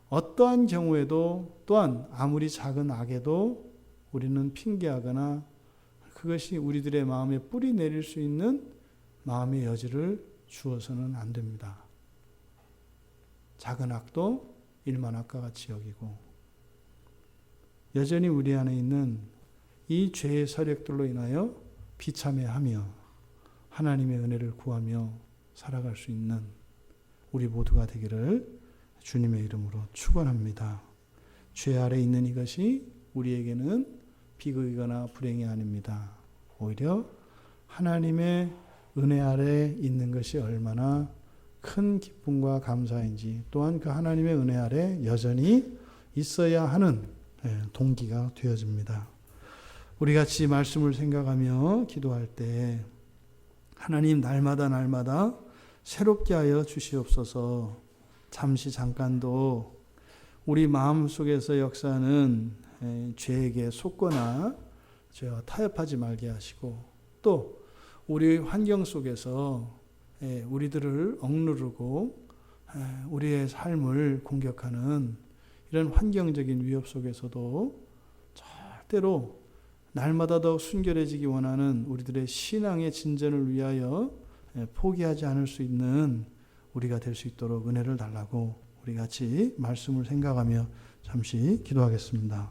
Speaker 1: 어떠한 경우에도 또한 아무리 작은 악에도 우리는 핑계하거나 그것이 우리들의 마음에 뿌리 내릴 수 있는 마음의 여지를 주어서는 안 됩니다. 작은 악도 일만 악과 같이 여기고 여전히 우리 안에 있는 이 죄의 서력들로 인하여 비참해하며 하나님의 은혜를 구하며 살아갈 수 있는 우리 모두가 되기를 주님의 이름으로 축원합니다. 죄 아래 있는 이것이 우리에게는 비극이거나 불행이 아닙니다. 오히려 하나님의 은혜 아래 있는 것이 얼마나 큰 기쁨과 감사인지, 또한 그 하나님의 은혜 아래 여전히 있어야 하는 동기가 되어집니다. 우리 같이 말씀을 생각하며 기도할 때 하나님 날마다 새롭게 하여 주시옵소서. 잠깐도 우리 마음속에서 역사하는 죄에게 속거나 죄와 타협하지 말게 하시고, 또 우리 환경 속에서 우리들을 억누르고 우리의 삶을 공격하는 이런 환경적인 위협 속에서도 절대로 날마다 더 순결해지기 원하는 우리들의 신앙의 진전을 위하여 포기하지 않을 수 있는 우리가 될 수 있도록 은혜를 달라고 우리 같이 말씀을 생각하며 잠시 기도하겠습니다.